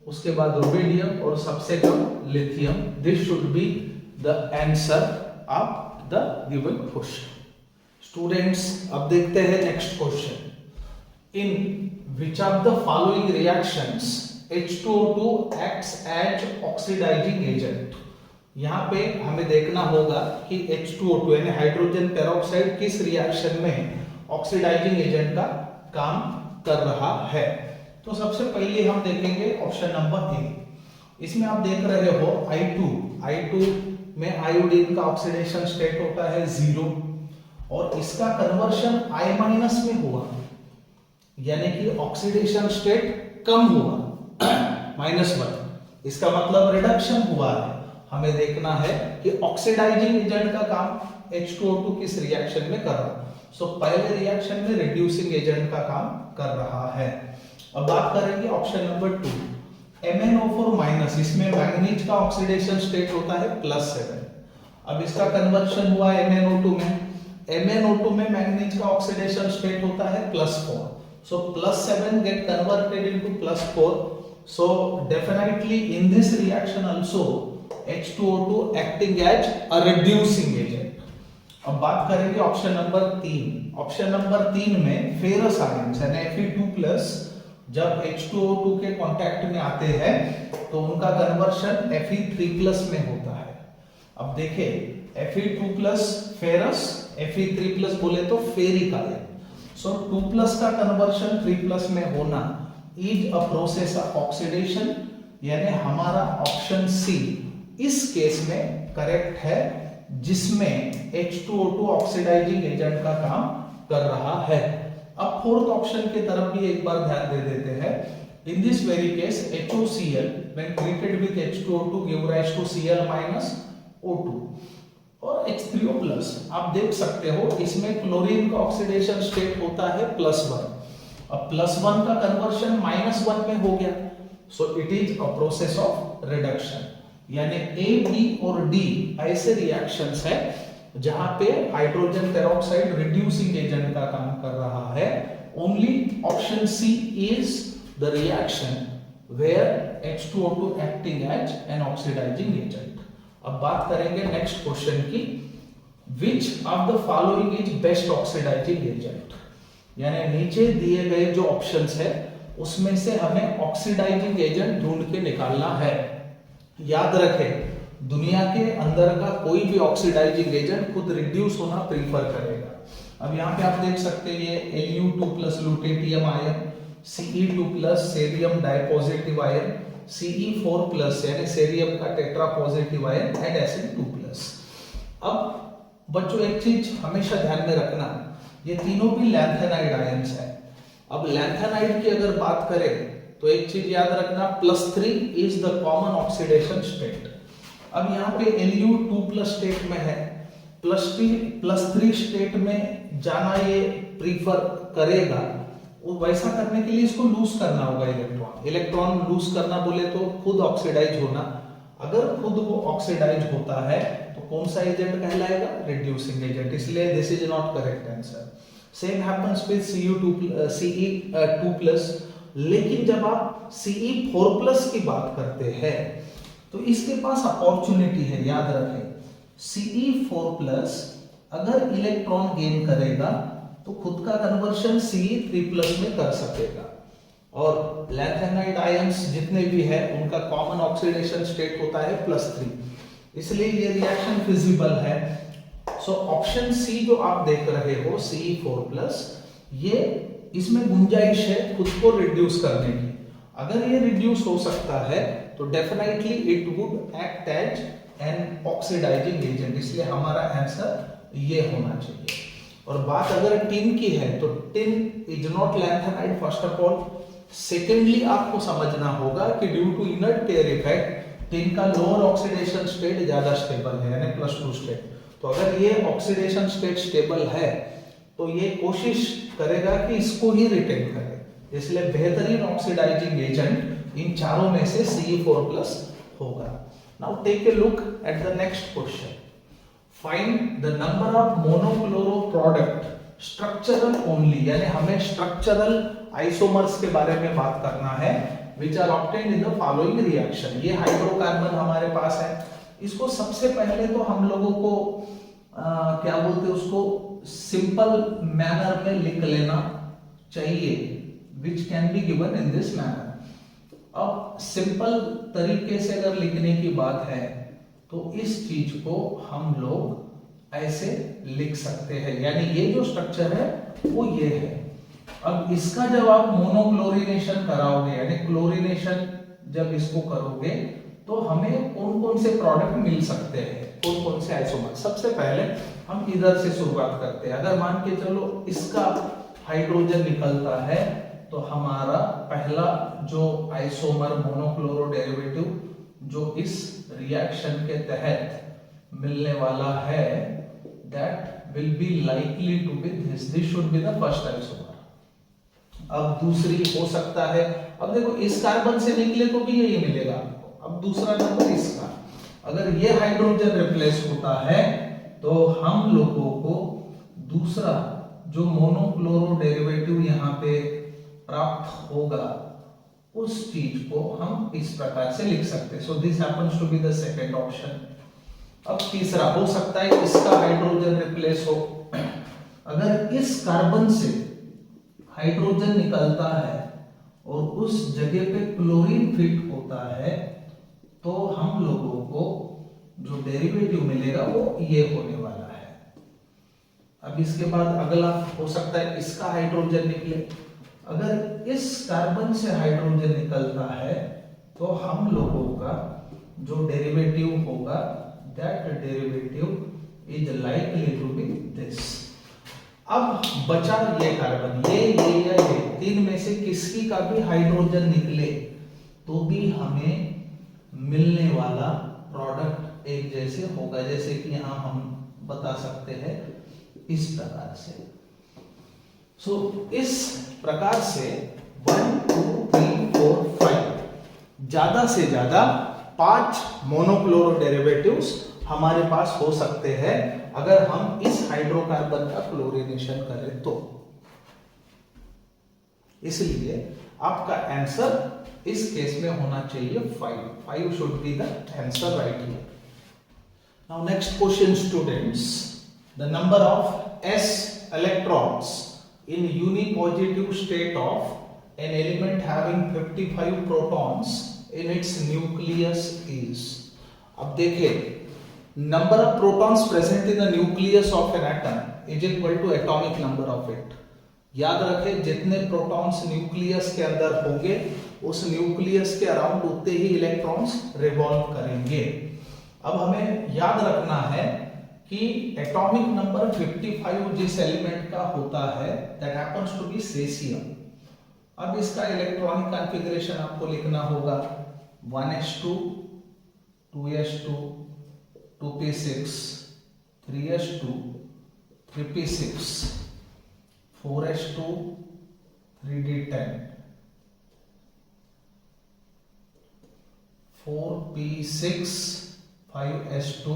उसके बाद रुबिडियम और सबसे कम lithium. This should be the answer of the given question. Students अब देखते हैं next question. In which of the following reactions H2O2 acts as oxidizing agent। यहाँ पे हमें देखना होगा कि H2O2 यानी हाइड्रोजन पेरोक्साइड किस रिएक्शन में ऑक्सीडाइजिंग एजेंट का काम कर रहा है। तो सबसे पहले हम देखेंगे ऑप्शन नंबर ए। इसमें आप देख रहे हो I2 में आयोडीन का ऑक्सीडेशन स्टेट होता है 0, और इसका कन्वर्शन I- में हुआ, यानी कि ऑक्सीडेशन स्टेट कम हुआ -1। इसका मतलब रिडक्शन हुआ है। हमें देखना है कि ऑक्सीडाइजिंग एजेंट का काम H2O2 किस रिएक्शन में कर रहा है। सो पहले रिएक्शन में रिड्यूसिंग एजेंट का काम कर रहा है। अब बात करेंगे ऑप्शन नंबर 2, MnO4-, इसमें मैंगनीज का ऑक्सीडेशन स्टेट होता है +7। अब इसका कन्वर्शन हुआ MnO2 में, MnO2 में मैंगनीज का ऑक्सीडेशन स्टेट होता है +4। so +7 get converted into +4, so definitely in this reaction also H2O2 acting as a reducing agent। अब बात करेंगे ऑप्शन नंबर 3। ऑप्शन नंबर 3 में फेरस आयंस यानी Fe2+ जब H2O2 के कांटेक्ट में आते हैं तो उनका कन्वर्शन Fe3+ में होता है। अब देखिए Fe2+ फेरस, Fe3+ बोले तो फेरिक आयन। सो 2+ का कन्वर्शन 3+ में होना is a process of oxidation, यानी हमारा ऑप्शन सी इस केस में करेक्ट है, जिसमें H2O2 ऑक्सीडाइजिंग एजेंट का काम कर रहा है। अब फोर्थ ऑप्शन की तरफ भी एक बार ध्यान दे देते हैं। In this very case HOCl when treated with H2O2 give rise to Cl-O2 और H3O+। आप देख सकते हो इसमें क्लोरीन का ऑक्सीडेशन स्टेट होता है +1। अब +1 का कन्वर्शन -1 में हो गया, सो it is a process of reduction. यानी A, B और D ऐसे रिएक्शंस है जहां पे हाइड्रोजन पेरोक्साइड रिड्यूसिंग एजेंट का काम कर रहा है। Only option C is the reaction where H2O2 acting as an oxidising agent. अब बात करेंगे नेक्स्ट क्वेश्चन की, which of the following is best oxidising agent. यानी नीचे दिए गए जो ऑप्शंस है उसमें से हमें ऑक्सीडाइजिंग एजेंट ढूंढ के निकालना है। याद रखें दुनिया के अंदर का कोई भी ऑक्सीडाइजिंग एजेंट खुद रिड्यूस होना प्रीफर करेगा। अब यहाँ पे आप देख सकते हैं ये Lu2+ lutetium ion, Ce2+ cerium dipositive ion, Ce4+ यानी सेरियम का tetra positive ion and Sn2+। अब बच्चों एक चीज हमेशा ध्यान में रखना, ये तीनों भी लैंथेनाइड आयंस है। अब लैंथेनाइड की अगर बात करें तो एक चीज याद रखना, +3 is the common oxidation state. अब यहाँ पे Lu2+ स्टेट में है, +3 स्टेट में जाना ये प्रीफर करेगा। वो वैसा करने के लिए इसको लूज करना होगा इलेक्ट्रॉन लूज करना बोले तो खुद ऑक्सीडाइज होना। अगर खुद वो ऑक्सीडाइज होता है तो कौन सा एजेंट कहलाएगा, रिड्यूसिंग एजेंट। इसलिए this is not correct answer. Same happens with Ce2+। लेकिन जब आप Ce4+ की बात करते हैं तो इसके पास अपॉर्चुनिटी है, याद रखें Ce4+ अगर इलेक्ट्रॉन गेन करेगा तो खुद का कन्वर्शन Ce3+ में कर सकेगा। और लैंथेनाइड आयंस जितने भी है उनका कॉमन ऑक्सीडेशन स्टेट होता है +3, इसलिए ये रिएक्शन फिजिबल है। सो ऑप्शन सी जो आप देख रहे हो Ce4+, ये इसमें गुंजाइश है खुद को रिड्यूस करने की। अगर ये रिड्यूस हो सकता है तो definitely it would act as an oxidising agent, इसलिए हमारा आंसर ये होना चाहिए। और बात अगर टिन की है तो tin is not lanthanide first of all. Secondly आपको समझना होगा कि due to inert pair effect tin का लोअर ऑक्सीडेशन स्टेट ज्यादा स्टेबल है, यानी +2 स्टेट। तो अगर ये ऑक्सीडेशन स्टेट स्टेबल है तो ये कोशिश करेगा कि इसको ही रिटेन करे, इसलिए बेहतरीन ऑक्सीडाइजिंग एजेंट इन चारों में से Ce4+ होगा। Now take a look at the next question. Find the number of monochloro product structural only, यानी हमें स्ट्रक्चरल आइसोमर्स के बारे में बात करना है, which are obtained in the following reaction. ये हाइड्रोकार्बन हमारे पास है, इसको सबसे पहले तो हम लोगों को क्या बोलते हैं उसको सिंपल मैनर में लिख लेना चाहिए, विच can be given in this manner. अब सिंपल तरीके से अगर लिखने की बात है तो इस चीज को हम लोग ऐसे लिख सकते हैं, यानी ये जो स्ट्रक्चर है वो ये है। अब इसका जब आप मोनोक्लोरिनेशन कराओगे, यानी क्लोरिनेशन जब इसको करोगे तो हमें कौन कौन से प्रोडक्ट मिल सकते हैं, कौन कौन से आइसोमर। सबसे पहले हम इधर से शुरुआत करते हैं। अगर मान के चलो इसका हाइड्रोजन निकलता है तो हमारा पहला जो आइसोमर मोनोक्लोरो डेरिवेटिव जो इस रिएक्शन के तहत मिलने वाला है, that will be likely to be this should be the first isomer. अब दूसरी हो सकता है, अब देखो इस कार्बन से निकले तो भी यही मिलेगा आपको। अब दूसरा नंबर इसका, अगर ये हाइड्रोजन रिप्लेस होता है तो हम लोगों को दूसरा जो मोनोक्लोरो डेरिवेटिव यहाँ पे प्राप्त होगा उस चीज को हम इस प्रकार से लिख सकते हैं। So this happens to be the second option. अब तीसरा हो सकता है इसका हाइड्रोजन रिप्लेस हो, अगर इस कार्बन से हाइड्रोजन निकलता है और उस जगह पे क्लोरीन फिट होता है तो हम लोगों को जो डेरिवेटिव मिलेगा वो ये होने वाला है। अब इसके बाद अगला हो सकता है इसका हाइड्रोजन निकले, अगर इस कार्बन से हाइड्रोजन निकलता है तो हम लोगों का जो डेरिवेटिव होगा that derivative is likely to be this. अब बचा ये कार्बन, ये या ये तीन में से किसी का भी हाइड्रोजन निकले तो भी हमें मिलने वाला प्रोडक्ट एक जैसे होगा, जैसे कि यहां हम बता सकते हैं इस प्रकार से। सो इस प्रकार से 1 2 3 4 5 ज्यादा से ज्यादा 5 मोनोक्लोरो डेरिवेटिव्स हमारे पास हो सकते हैं अगर हम इस हाइड्रोकार्बन का क्लोरीनेशन करें तो। इसलिए आपका आंसर इस केस में होना चाहिए 5 should be the answer right here. Now next question students, the number of s electrons in unipositive state of an element having 55 protons in its nucleus is। अब देखिए, number of protons present in the nucleus of an atom is equal to atomic number of it। याद रखें, जितने protons nucleus के अंदर होंगे उस nucleus के अराउंड उतने ही इलेक्ट्रॉन्स रिवॉल्व करेंगे। अब हमें याद रखना है कि एटॉमिक नंबर 55 जिस एलिमेंट का होता है that happens to be caesium. अब इसका इलेक्ट्रॉनिक कॉन्फ़िगरेशन आपको लिखना होगा 1s2 2s2 2p6 3s2 3p6 4s2 3d10 4p6 5s2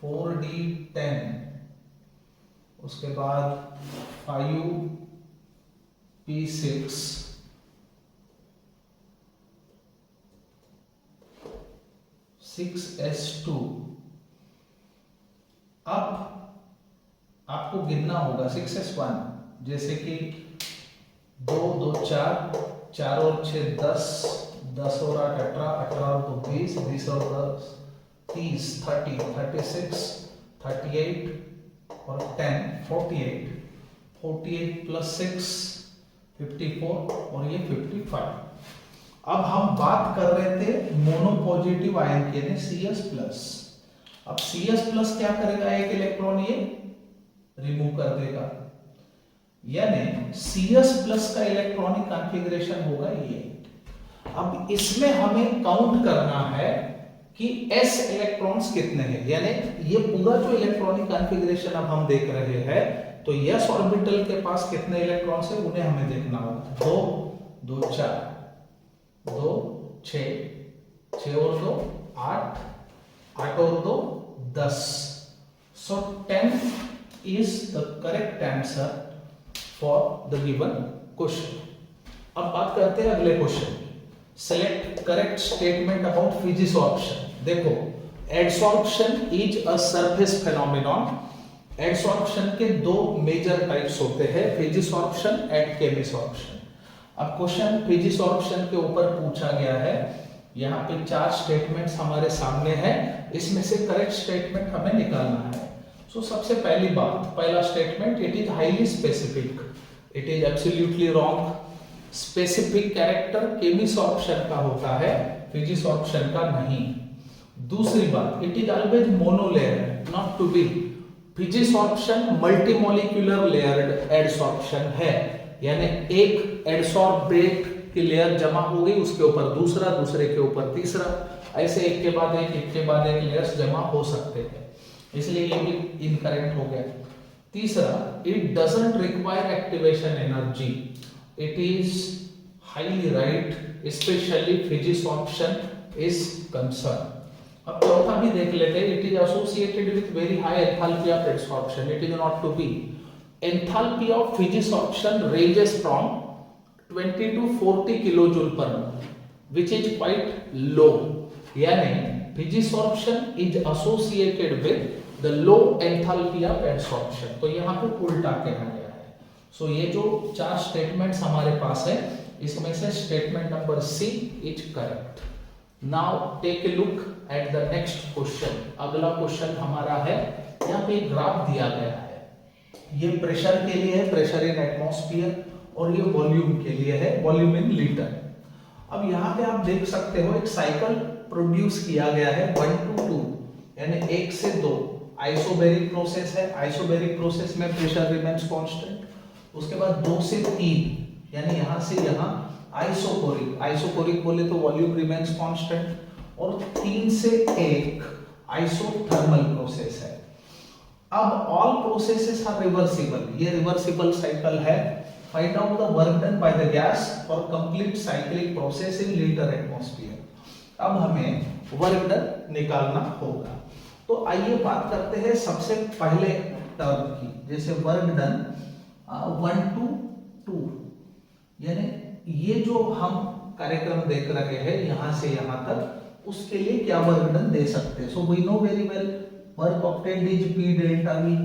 4d10, उसके बाद 5p6 6s2 अब आपको गिनना होगा 6s1, जैसे कि 2 2 4, 4 और 6 10, 10 और 8 18, 18 और 2 20, 20 और 10 30, 30, 36, 38 और 10 48, 48 प्लस 6 54 और ये 55। अब हम बात कर रहे थे मोनो पॉजिटिव आयन के, CS+। अब CS+ क्या करेगा, एक इलेक्ट्रॉन ये रिमूव कर देगा, यानी CS+ का इलेक्ट्रॉनिक कॉन्फ़िगरेशन होगा ये। अब इसमें हमें काउंट करना है कि s इलेक्ट्रॉन्स कितने हैं, यानी ये पूरा जो इलेक्ट्रॉनिक कॉन्फ़िगरेशन अब हम देख रहे हैं, तो s ऑर्बिटल के पास कितने इलेक्ट्रॉन्स हैं उन्हें हमें देखना होगा। 2 2 4, 2 6, 6 और 2 8, 8 और 2 10, so 10 is the correct answer for the given question। अब बात करते हैं अगले क्वेश्चन की। Select correct statement about physisorption। देखो, adsorption is a surface phenomenon। adsorption के दो मेजर टाइप्स होते हैं, physisorption and chemisorption। अब क्वेश्चन physisorption के ऊपर पूछा गया है। यहाँ पे 4 स्टेटमेंट्स हमारे सामने हैं, इसमें से करेक्ट स्टेटमेंट हमें निकालना है। सो सबसे पहली बात, पहला statement, it is highly specific, it is absolutely wrong. Specific character chemisorption का होता है, फिजिसॉर्प्शन का नहीं। दूसरी बात, it is always monolayer, not to be. Physisorption multimolecular layered adsorption है, यानी एक एडसॉर्बेट की लेयर जमा हो गई, उसके ऊपर दूसरा, दूसरे के ऊपर तीसरा, ऐसे एक के बाद एक लेयर्स जमा हो सकते हैं, इसलिए ये भी इनकरेक्ट हो गया। तीसरा, it doesn't require activation energy, it is highly right, specially physisorption is concern. अब चौथा भी देख लेते हैं, it is associated with very high enthalpy of adsorption, it is not to be. Enthalpy of physisorption ranges from 20 to 40 kilojoule per mole, which is quite low, यानी physisorption is associated with the low enthalpy of adsorption, तो यहाँ पे उल्टा कहा गया है। सो ये जो 4 स्टेटमेंट्स हमारे पास है, इसमें से statement number C is correct. Now take a look at the next question. अगला क्वेश्चन हमारा है, यहाँ पे एक ग्राफ दिया गया है, ये प्रेशर के लिए है, प्रेशर इन एटमॉस्फेयर, और ये वॉल्यूम के लिए है, वॉल्यूम इन लीटर। अब यहाँ पे आप देख सकते हो एक साइकिल प्रोड्यूस किया गया है 1 to 2, यानी 1 से 2 आइसोबैरिक प्रोसेस है। आइसोबैरिक प्रोसेस में प्रेशर रिमेन्स कांस्टेंट। उसके बाद 2 से 3, यानी यहाँ से यहाँ आइसोकोरिक, आइसोकोरिक बोले तो वॉल्यूम रिमेन्स कांस्टेंट। और 3 से 1 आइसोथर्मल प्रोसेस है। अब ऑल प्रोसेसेस आर रिवर्सिबल, ये रिवर्सिबल साइकिल है। Find out the work done by the gas for complete cyclic process in litre atmosphere. अब हमें वर्क डन निकालना होगा, तो आइए बात करते हैं सबसे पहले टर्म की, जैसे वर्क डन 1 to 2, यानी ये जो हम कार्यक्रम देख रहे हैं यहाँ से यहाँ तक, उसके लिए क्या वर्क डन दे सकते हैं। So we know very well work obtained is P delta V।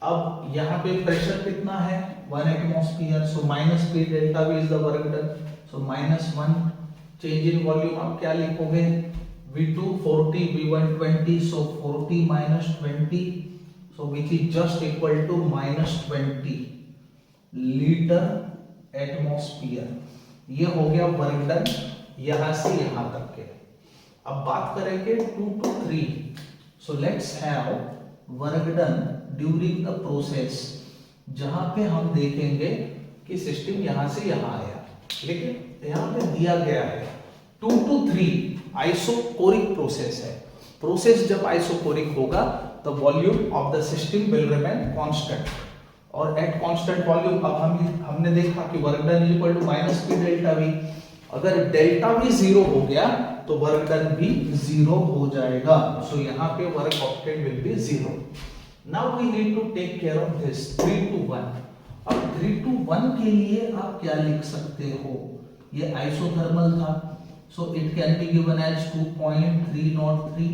अब यहाँ पे प्रेशर कितना है 1 atmosphere, so minus P delta V is the work done. So -1 change in volume, आप क्या लिखोगे, V2 40, V1 20, so 40 minus 20, so which is just equal to -20 litre atmosphere. ये हो गया वर्क डन यहां से यहां तक के। अब बात करेंगे 2 to 3, so let's have work done during the process, जहां पे हम देखेंगे कि सिस्टम यहां से यहां आया, लेकिन यहां पे दिया गया है 2 to 3 आइसोकोरिक प्रोसेस है। प्रोसेस जब आइसोकोरिक होगा तो volume of the system will remain constant, और एट कांस्टेंट वॉल्यूम अब हमने देखा कि work done is equal to -P delta V। अगर डेल्टा V 0 हो गया तो वर्क डन भी 0 हो जाएगा। सो यहाँ पे work obtained will be 0। Now we need to take care of this 3 to 1। अब 3 to 1 के लिए आप क्या लिख सकते हो, ये आइसोथर्मल था, so it can be given as 2.303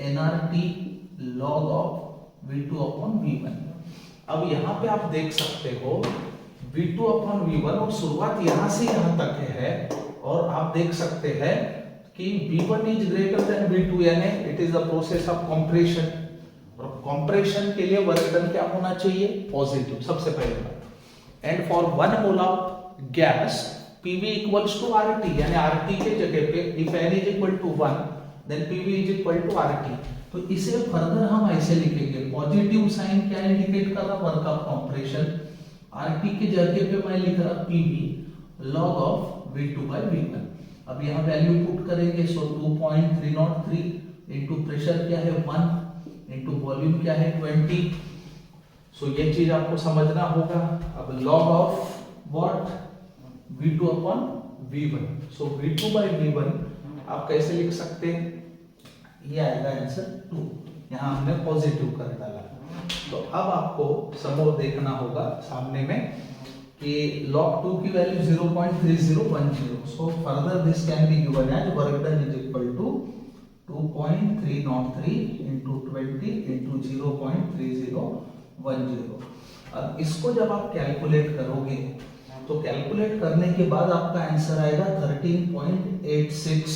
nRT log of V2/V1। अब यहाँ पे आप देख सकते हो V2/V1 और शुरुआत यहाँ से यहाँ तक है और आप देख सकते हैं कि V1 is greater than V2, यानी it is the process of compression. और कंप्रेशन के लिए वर्क डन क्या होना चाहिए? पॉजिटिव, सबसे पहले बात। And for 1 mole of gas PV equals to RT, यानी RT के जगह पे if N is equal to 1 then PV is equal to RT। तो इसे फर्दर हम ऐसे लिखेंगे, पॉजिटिव साइन क्या इंडिकेट कर रहा? Work of compression. RT की जगह पे मैं लिख रहा PV log ऑफ V2/V1। अब यहाँ वैल्यू पुट करेंगे, सो 2.303 इनटू प्रेशर क्या है 1 इनटू वॉल्यूम क्या है 20। सो ये चीज आपको समझना होगा। अब log of what? V2/V1। So V2/V1 आप कैसे लिख सकते हैं? ये आएगा आंसर 2, यहाँ हमने पॉजिटिव कर डाला। तो अब आपको समोर देखना होगा सामने में कि log 2 की value 0.3010। So further this can be given as work done is equal to 2.303 into 20 into 0.3010। अब इसको जब आप कैलकुलेट करोगे तो कैलकुलेट करने के बाद आपका आंसर आएगा 13.86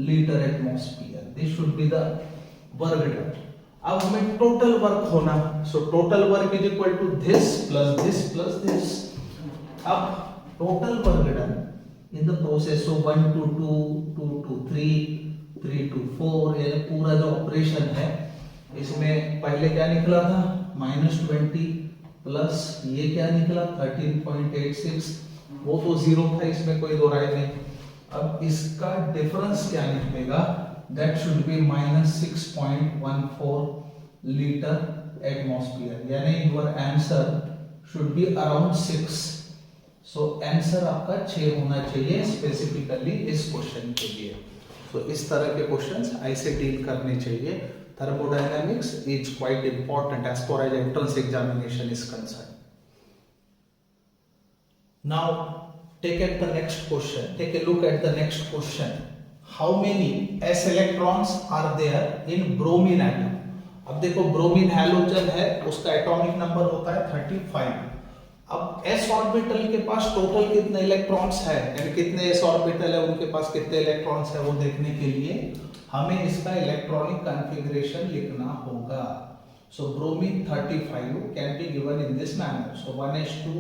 litre atmosphere. This should be the work done. अब हमें टोटल वर्क होना, so total work is equal to this plus this plus this. अब total work done in the process, so 1 to 2, 2 to 3, 3 to 4, ये पूरा जो operation है इसमें पहले क्या निकला था? -20 प्लस ये क्या निकला 13.86। वो तो जीरो था, इसमें कोई दो राय नहीं। अब इसका डिफरेंस क्या निकलेगा? That should be -6.14 litre atmosphere, यानी your answer should be around 6। So answer आपका 6 होना चाहिए स्पेसिफिकली इस क्वेश्चन के लिए। तो इस तरह के क्वेश्चंस ऐसे डील करने चाहिए। Thermodynamics is quite important as far as entrance examination is concerned. Now take at the next question. Take a look at the next question. How many s electrons are there in bromine atom? अब देखो bromine halogen है, उसका atomic number होता है 35। अब s orbital के पास total कितने electrons है, यानी कितने s ऑर्बिटल है, उनके पास कितने इलेक्ट्रॉन्स है, वो देखने के लिए हमें इसका इलेक्ट्रॉनिक कॉन्फ़िगरेशन लिखना होगा। So bromine 35 can be given in this manner. So 1s2,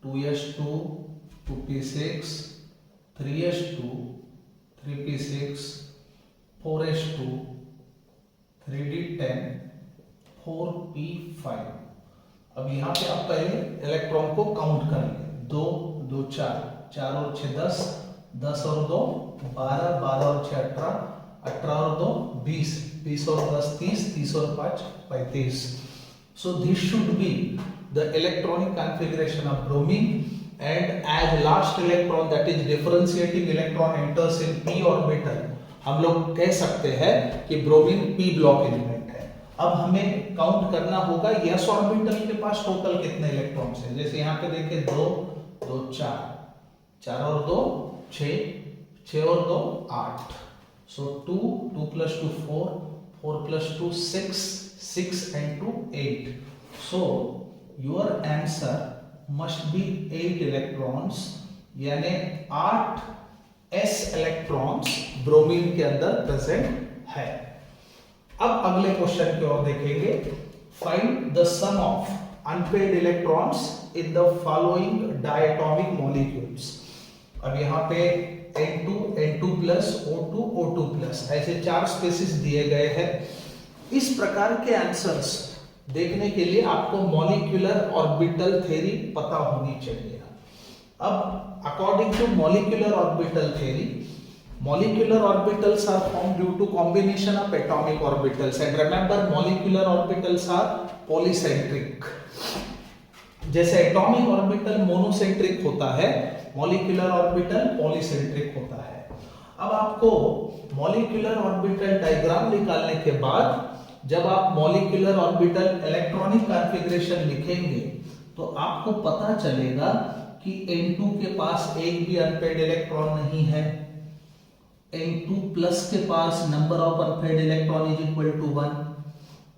2s2, 2p6, 3s2, 3p6, 4s2, 3d10, 4p5। अब यहाँ पे आप पहले इलेक्ट्रॉन को काउंट कर लें। 2, 2, 4, 4 और 6 10, 10 और 2 12, 12 और 6 18, 18 और 2 20, 20 और 10 30, 30 और 5 35। So this should be the electronic configuration of bromine, and as last electron, that is differentiating electron, enters in p orbital, हम लोग कह सकते हैं कि ब्रोमीन p ब्लॉक एलिमेंट है। अब हमें काउंट करना होगा s ऑर्बिटल के पास टोटल कितने इलेक्ट्रॉन्स हैं। जैसे यहाँ पे देखिए 2, 2, 4, 4 और 2 6, 6 और 2 8। So 2, 2 plus 2 4, 4 plus 2 6, 6 and 2 8. So your answer must be 8 electrons, यानी 8 s इलेक्ट्रॉन्स ब्रोमीन के अंदर प्रेजेंट है। अब अगले क्वेश्चन की ओर देखेंगे। Find the sum of unpaired electrons in the following diatomic molecules. अब यहाँ पे N2, N2 plus, O2, O2 plus, ऐसे 4 स्पेसिस दिए गए हैं। इस प्रकार के आंसर्स देखने के लिए आपको मॉलिक्यूलर ऑर्बिटल थ्योरी पता होनी चाहिए। अब according to molecular orbital theory, molecular orbitals are formed due to combination of atomic orbitals, and remember molecular orbitals are polycentric। जैसे एटॉमिक ऑर्बिटल मोनोसेंट्रिक होता है, मॉलिक्यूलर ऑर्बिटल पॉलीसेंट्रिक होता है। अब आपको मॉलिक्यूलर ऑर्बिटल डायग्राम निकालने के बाद जब आप मॉलिक्यूलर ऑर्बिटल इलेक्ट्रॉनिक कॉन्फ़िगरेशन लिखेंगे तो आपको पता चलेगा कि N2 के पास एक भी अनपेड इलेक्ट्रॉन नहीं है। N2 प्लस के पास number of unpaired electron is equal to 1।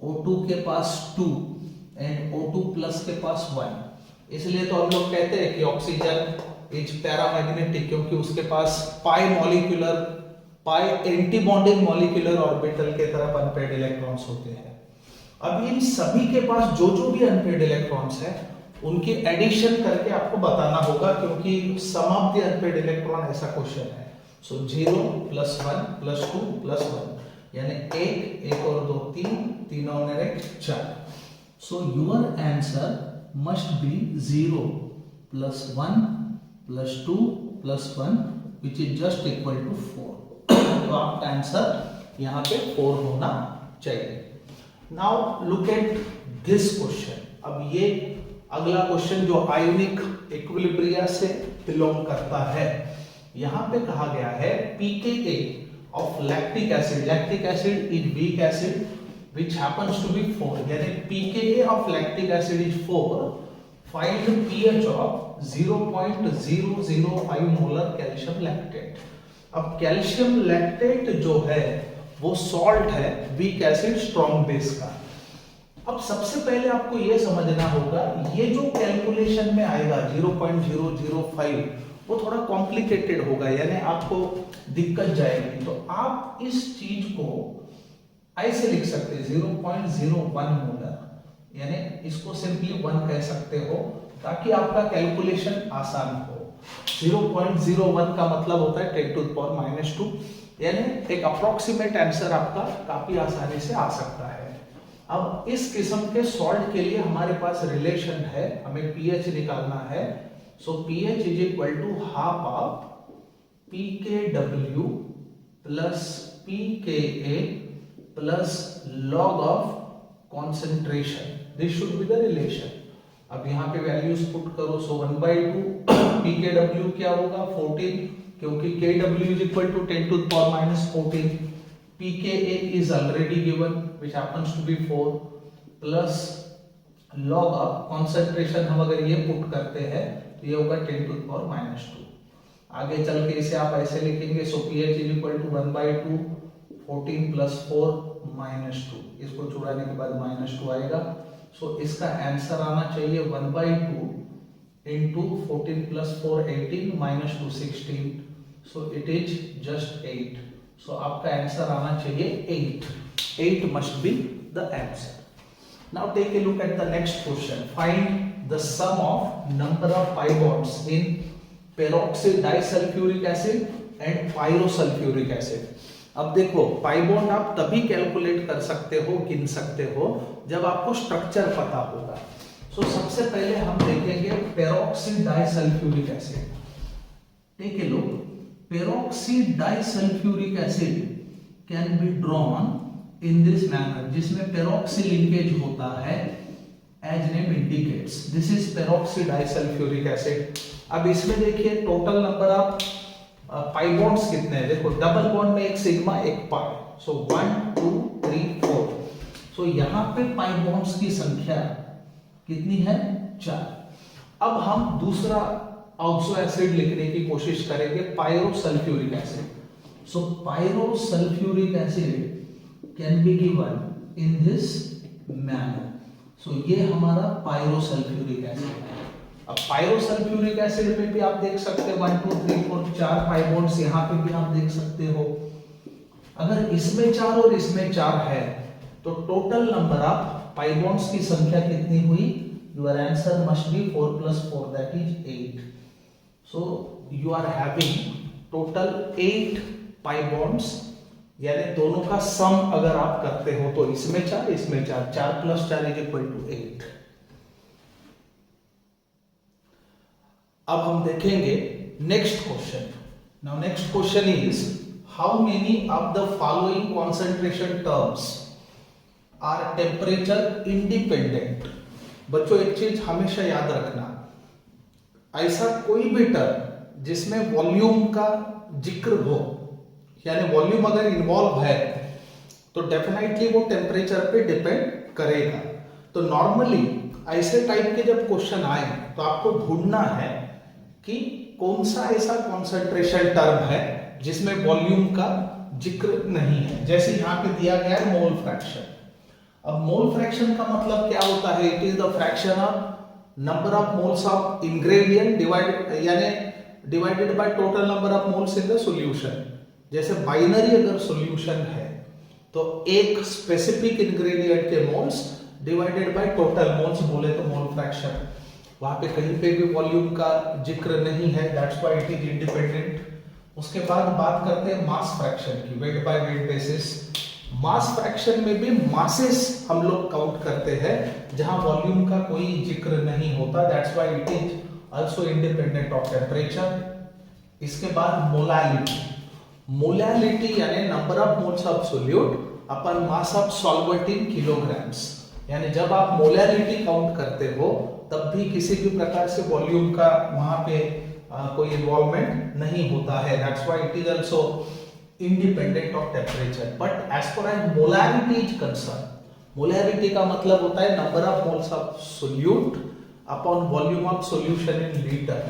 O2 के पास 2 एंड O2 प्लस के पास 1। इसलिए तो हम लोग कहते हैं कि ऑक्सीजन इज पैरामैग्नेटिक, क्योंकि उसके पास पाई एंटी बॉन्डिंग मॉलिक्यूलर ऑर्बिटल के तरफ अनपेयर्ड इलेक्ट्रॉन्स होते हैं। अब इन सभी के पास जो जो भी अनपेयर्ड इलेक्ट्रॉन्स है उनकी एडिशन करके आपको बताना होगा, क्योंकि सम ऑफ द अनपेयर्ड इलेक्ट्रॉन ऐसा क्वेश्चन है। सो 0 + 1 + 2 + 1 यानी 1 और 2 3, 3 और 1 4। So your answer must be 0 + 1 + 2 + 1 which is just equal to 4। तो आपका आंसर यहाँ पे 4 होना चाहिए। Now look at this question. अब ये अगला क्वेश्चन जो आयोनिक इक्विलिब्रिया से बिलोंग करता है, यहां पे कहा गया है pKa of lactic acid is weak acid which happens to be 4, यानी pKa of lactic acid is 4, find pH of 0.005 molar calcium lactate. अब कैल्शियम लैक्टेट जो है वो सॉल्ट है वीक एसिड स्ट्रॉन्ग बेस का। अब सबसे पहले आपको यह समझना होगा, ये जो कैलकुलेशन में आएगा 0.005 वो थोड़ा कॉम्प्लिकेटेड होगा, यानी आपको दिक्कत जाएगी। तो आप इस चीज को ऐसे लिख सकते हैं 0.01 मोलर, यानी इसको सिंपली 1 कह सकते हो ताकि आपका कैलकुलेशन आसान हो। 0.01 का मतलब होता है 10⁻², यानी एक अप्रोक्सीमेट आंसर आपका काफी आसानी से आ सकता है। अब इस किस्म के सॉल्ट के लिए हमारे पास रिलेशन है, हमें pH निकालना है। So pH is equal to half of pKw plus pKa plus log of concentration. This should be the relation. अब यहाँ पे वैल्यूज पुट करो। सो 1/2 pKw क्या होगा 14, क्योंकि Kw is equal to 10⁻14। pKa is already given which happens to be 4 plus log of concentration। हम अगर ये पुट करते हैं तो ये होगा 10⁻²। आगे चल के इसे आप ऐसे लिखेंगे। सो pH is equal to 1/2 14 + 4 -2, इसको छुड़ाने के बाद -2 आएगा। सो इसका आंसर आना चाहिए 1/2 into 14 + 4 18 -2 16। So it is just 8। So आपका आंसर आना चाहिए 8 must be the answer. Now take a look at the next question. Find the sum of number of pi bonds in peroxyl disulphuric acid and pyrosulphuric acid. अब देखो, pi bond आप तभी calculate कर सकते हो, गिन सकते हो, जब आपको स्ट्रक्चर पता होगा। सो सबसे पहले हम देखेंगे peroxyl disulphuric acid. Take a look. Peroxyl disulphuric acid can be drawn in this manner, जिसमें पेरोक्सिल लिंकेज होता है as name indicates. This is peroxyl disulphuric acid. अब इसमें देखिए total number of pi bonds कितने हैं। देखो, डबल बॉन्ड में एक सिग्मा एक पाई, सो 1 2 3 4। सो यहां पे पाई बॉन्ड्स की संख्या कितनी है 4। अब हम दूसरा ऑक्सो एसिड लिखने की कोशिश करेंगे, pyrosulphuric acid. So pyrosulphuric acid can be given in this manner. So ये हमारा पायरोसल्फ्यूरिक एसिड है। अब पायरोसल्फ्यूरिक एसिड में भी आप देख सकते हैं 1 2 3 4 4 पाई बॉन्ड्स, यहां पे भी आप देख सकते हो। अगर इसमें 4 और इसमें 4 है तो total number of pi bonds की संख्या कितनी हुई? Your answer must be 4 + 4 that is 8। So you are having total 8 pi bonds, यानी दोनों का सम अगर आप करते हो तो इसमें 4 इसमें 4, 4 + 4 = 8। अब हम देखेंगे next question. Now next question is how many of the following concentration terms are temperature independent. बच्चों एक चीज हमेशा याद रखना, ऐसा कोई भी टर्म जिसमें वॉल्यूम का जिक्र हो, यानी वॉल्यूम अगर इन्वॉल्व है तो डेफिनेटली वो टेम्परेचर पे डिपेंड करेगा। तो नॉर्मली ऐसे टाइप के जब क्वेश्चन आए तो आपको ढूंढना है कि कौन सा ऐसा कॉन्सेंट्रेशन टर्म है जिसमें वॉल्यूम का जिक्र नहीं है। जैसे यहां पे दिया गया है मोल फ्रैक्शन। अब मोल फ्रैक्शन का मतलब क्या होता है? It is the fraction of number of moles of ingredient divided by total number of moles in the solution. जैसे बाइनरी अगर सॉल्यूशन है तो एक स्पेसिफिक इंग्रेडिएंट के moles divided by total moles बोले तो मोल फ्रैक्शन। वहां पे कहीं पे भी वॉल्यूम का जिक्र नहीं है, that's why it is independent. उसके बाद बात करते हैं मास फ्रैक्शन की, weight by weight basis. Mass fraction में भी मासेस हम लोग काउंट करते हैं जहां वॉल्यूम का कोई जिक्र नहीं होता, that's why it is also independent of temperature. इसके बाद मोलालिटी, मोलालिटी यानी number of moles of solute upon mass of solvent in kilograms. यानी जब आप मोलालिटी काउंट करते हो तब भी किसी भी प्रकार से वॉल्यूम का वहां पे कोई इन्वॉल्वमेंट नहीं होता है, that's why it is also independent of temperature. But as far as molarity is concern, molarity का मतलब होता है number of moles of solute upon volume of solution in litre.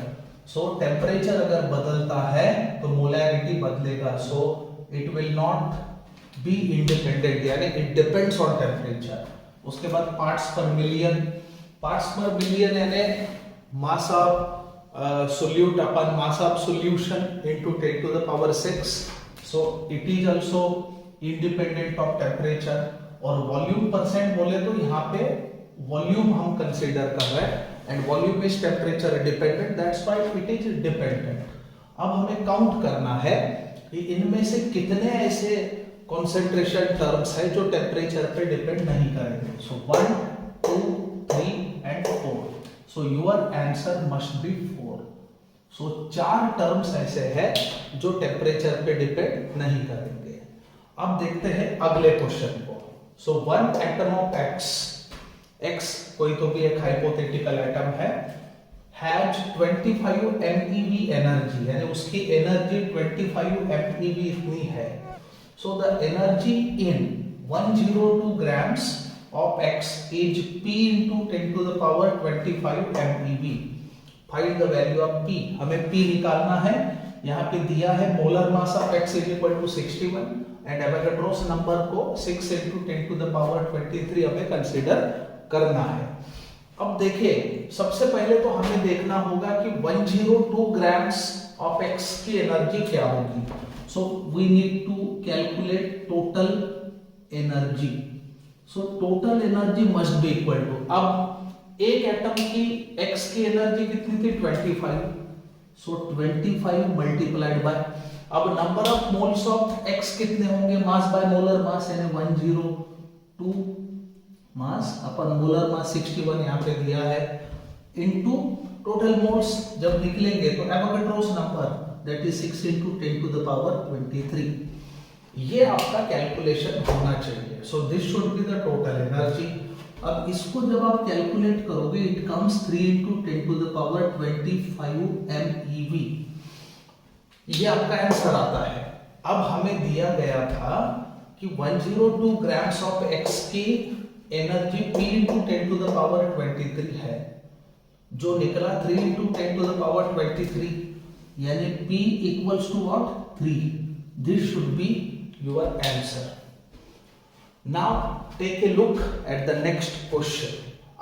So temperature अगर बदलता है तो मोलारिटी बदलेगा, so it will not be independent, यानी इट डिपेंड्स ऑन टेम्परेचर। उसके बाद parts per million, parts per million यानी mass of solute upon mass of solution into 10 to the power 6, so it is also independent of temperature। और volume percent बोले तो यहाँ पे volume हम consider कर रहे हैं and volume is temperature dependent, that's why it is dependent. अब हमें काउंट करना है कि इनमें से कितने ऐसे कॉन्सेंट्रेशन टर्म्स है जो टेम्परेचर पे डिपेंड नहीं करेंगे। सो 1 2 3 and 4, so your answer must be 4। so 4 terms ऐसे हैं जो टेम्परेचर पे डिपेंड नहीं करेंगे। अब देखते हैं अगले क्वेश्चन को। so 1 एटम ऑफ x कोई तो भी एक हाइपोथेटिकल एटम है, हैज 25 MeV एनर्जी, यानी उसकी एनर्जी 25 MeV इतनी है। so the energy in 102 grams of x is p into 10 to the power 25 MeV। Find the value of p, हमें p निकालना है। यहाँ पे दिया है molar mass of x is equal to 61 and Avogadro's number को 6 into 10 to the power 23 हमें consider करना है। अब देखिए सबसे पहले तो हमें देखना होगा कि 102 ग्राम्स ऑफ x की एनर्जी क्या होगी। So we need to calculate total energy. So total energy must be equal to, अब एक एटम की x की एनर्जी कितनी थी 25, सो 25 मल्टीप्लाइड बाय, अब number of moles of x कितने होंगे मास बाय मोलर मास यानी 102 मास अपन मोलर मास 61 यहाँ पे दिया है इनटू टोटल मोल्स जब निकलेंगे तो Avogadro's number that is 6 into 10 to the power 23, ये आपका कैलकुलेशन होना चाहिए। सो this should be the total energy. अब इसको जब आप कैलकुलेट करोगे it comes 3 into 10 to the power 25 MeV, ये आपका आंसर आता है। अब हमें दिया गया था कि 102 ग्राम्स ऑफ x की energy p into 10 to the power 23 है, जो निकला 3 into 10 to the power 23, यानी p equals to what 3। this should be your answer। now take a look at the next question।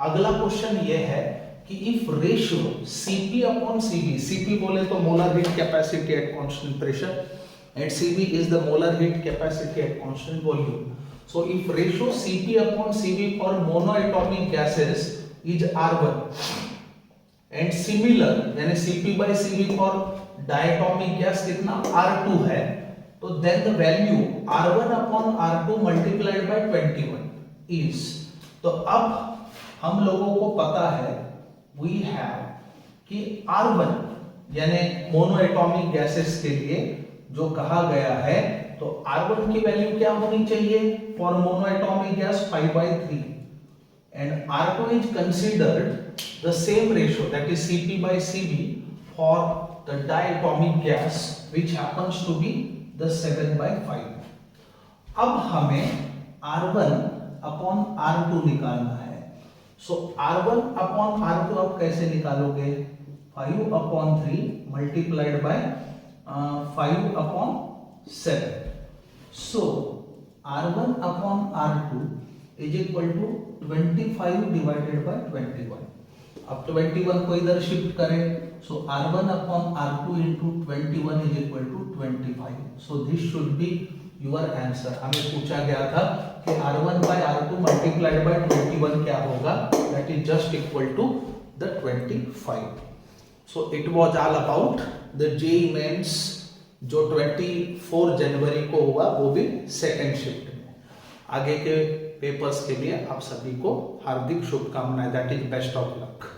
अगला क्वेश्चन ये है कि if ratio Cp upon Cv, Cp बोले तो molar heat capacity at constant pressure and Cv is the molar heat capacity at constant volume. So if ratio Cp upon Cv for monoatomic gases is R1 and similar यानी Cp by Cv for diatomic gas कितना R2 है, तो then the value R1 upon R2 multiplied by 21 is, तो अब हम लोगों को पता है वी हैव कि R1 यानी मोनोएटॉमिक गैसेस के लिए जो कहा गया है, तो R1 की वैल्यू क्या होनी चाहिए for monoatomic gas 5/3 and R2 is considered the same ratio that is Cp by Cv for the diatomic gas which happens to be the 7/5। अब हमें R1 अपॉन R2 निकालना है। सो R1 अपॉन R2 आप कैसे निकालोगे, 5 upon 3 multiplied by 5 upon 7। So R1 upon R2 is equal to 25 divided by 21। अब 21 को इधर शिफ्ट करें, so R1 upon R2 into 21 is equal to 25। So this should be your answer. हमें पूछा गया था कि R1 bye R2 multiplied by 21 क्या होगा, that is just equal to the 25। So it was all about the JEE mains जो 24 जनवरी को हुआ, वो भी सेकेंड शिफ्ट में। आगे के पेपर्स के लिए आप सभी को हार्दिक शुभकामनाएं। That is best of luck.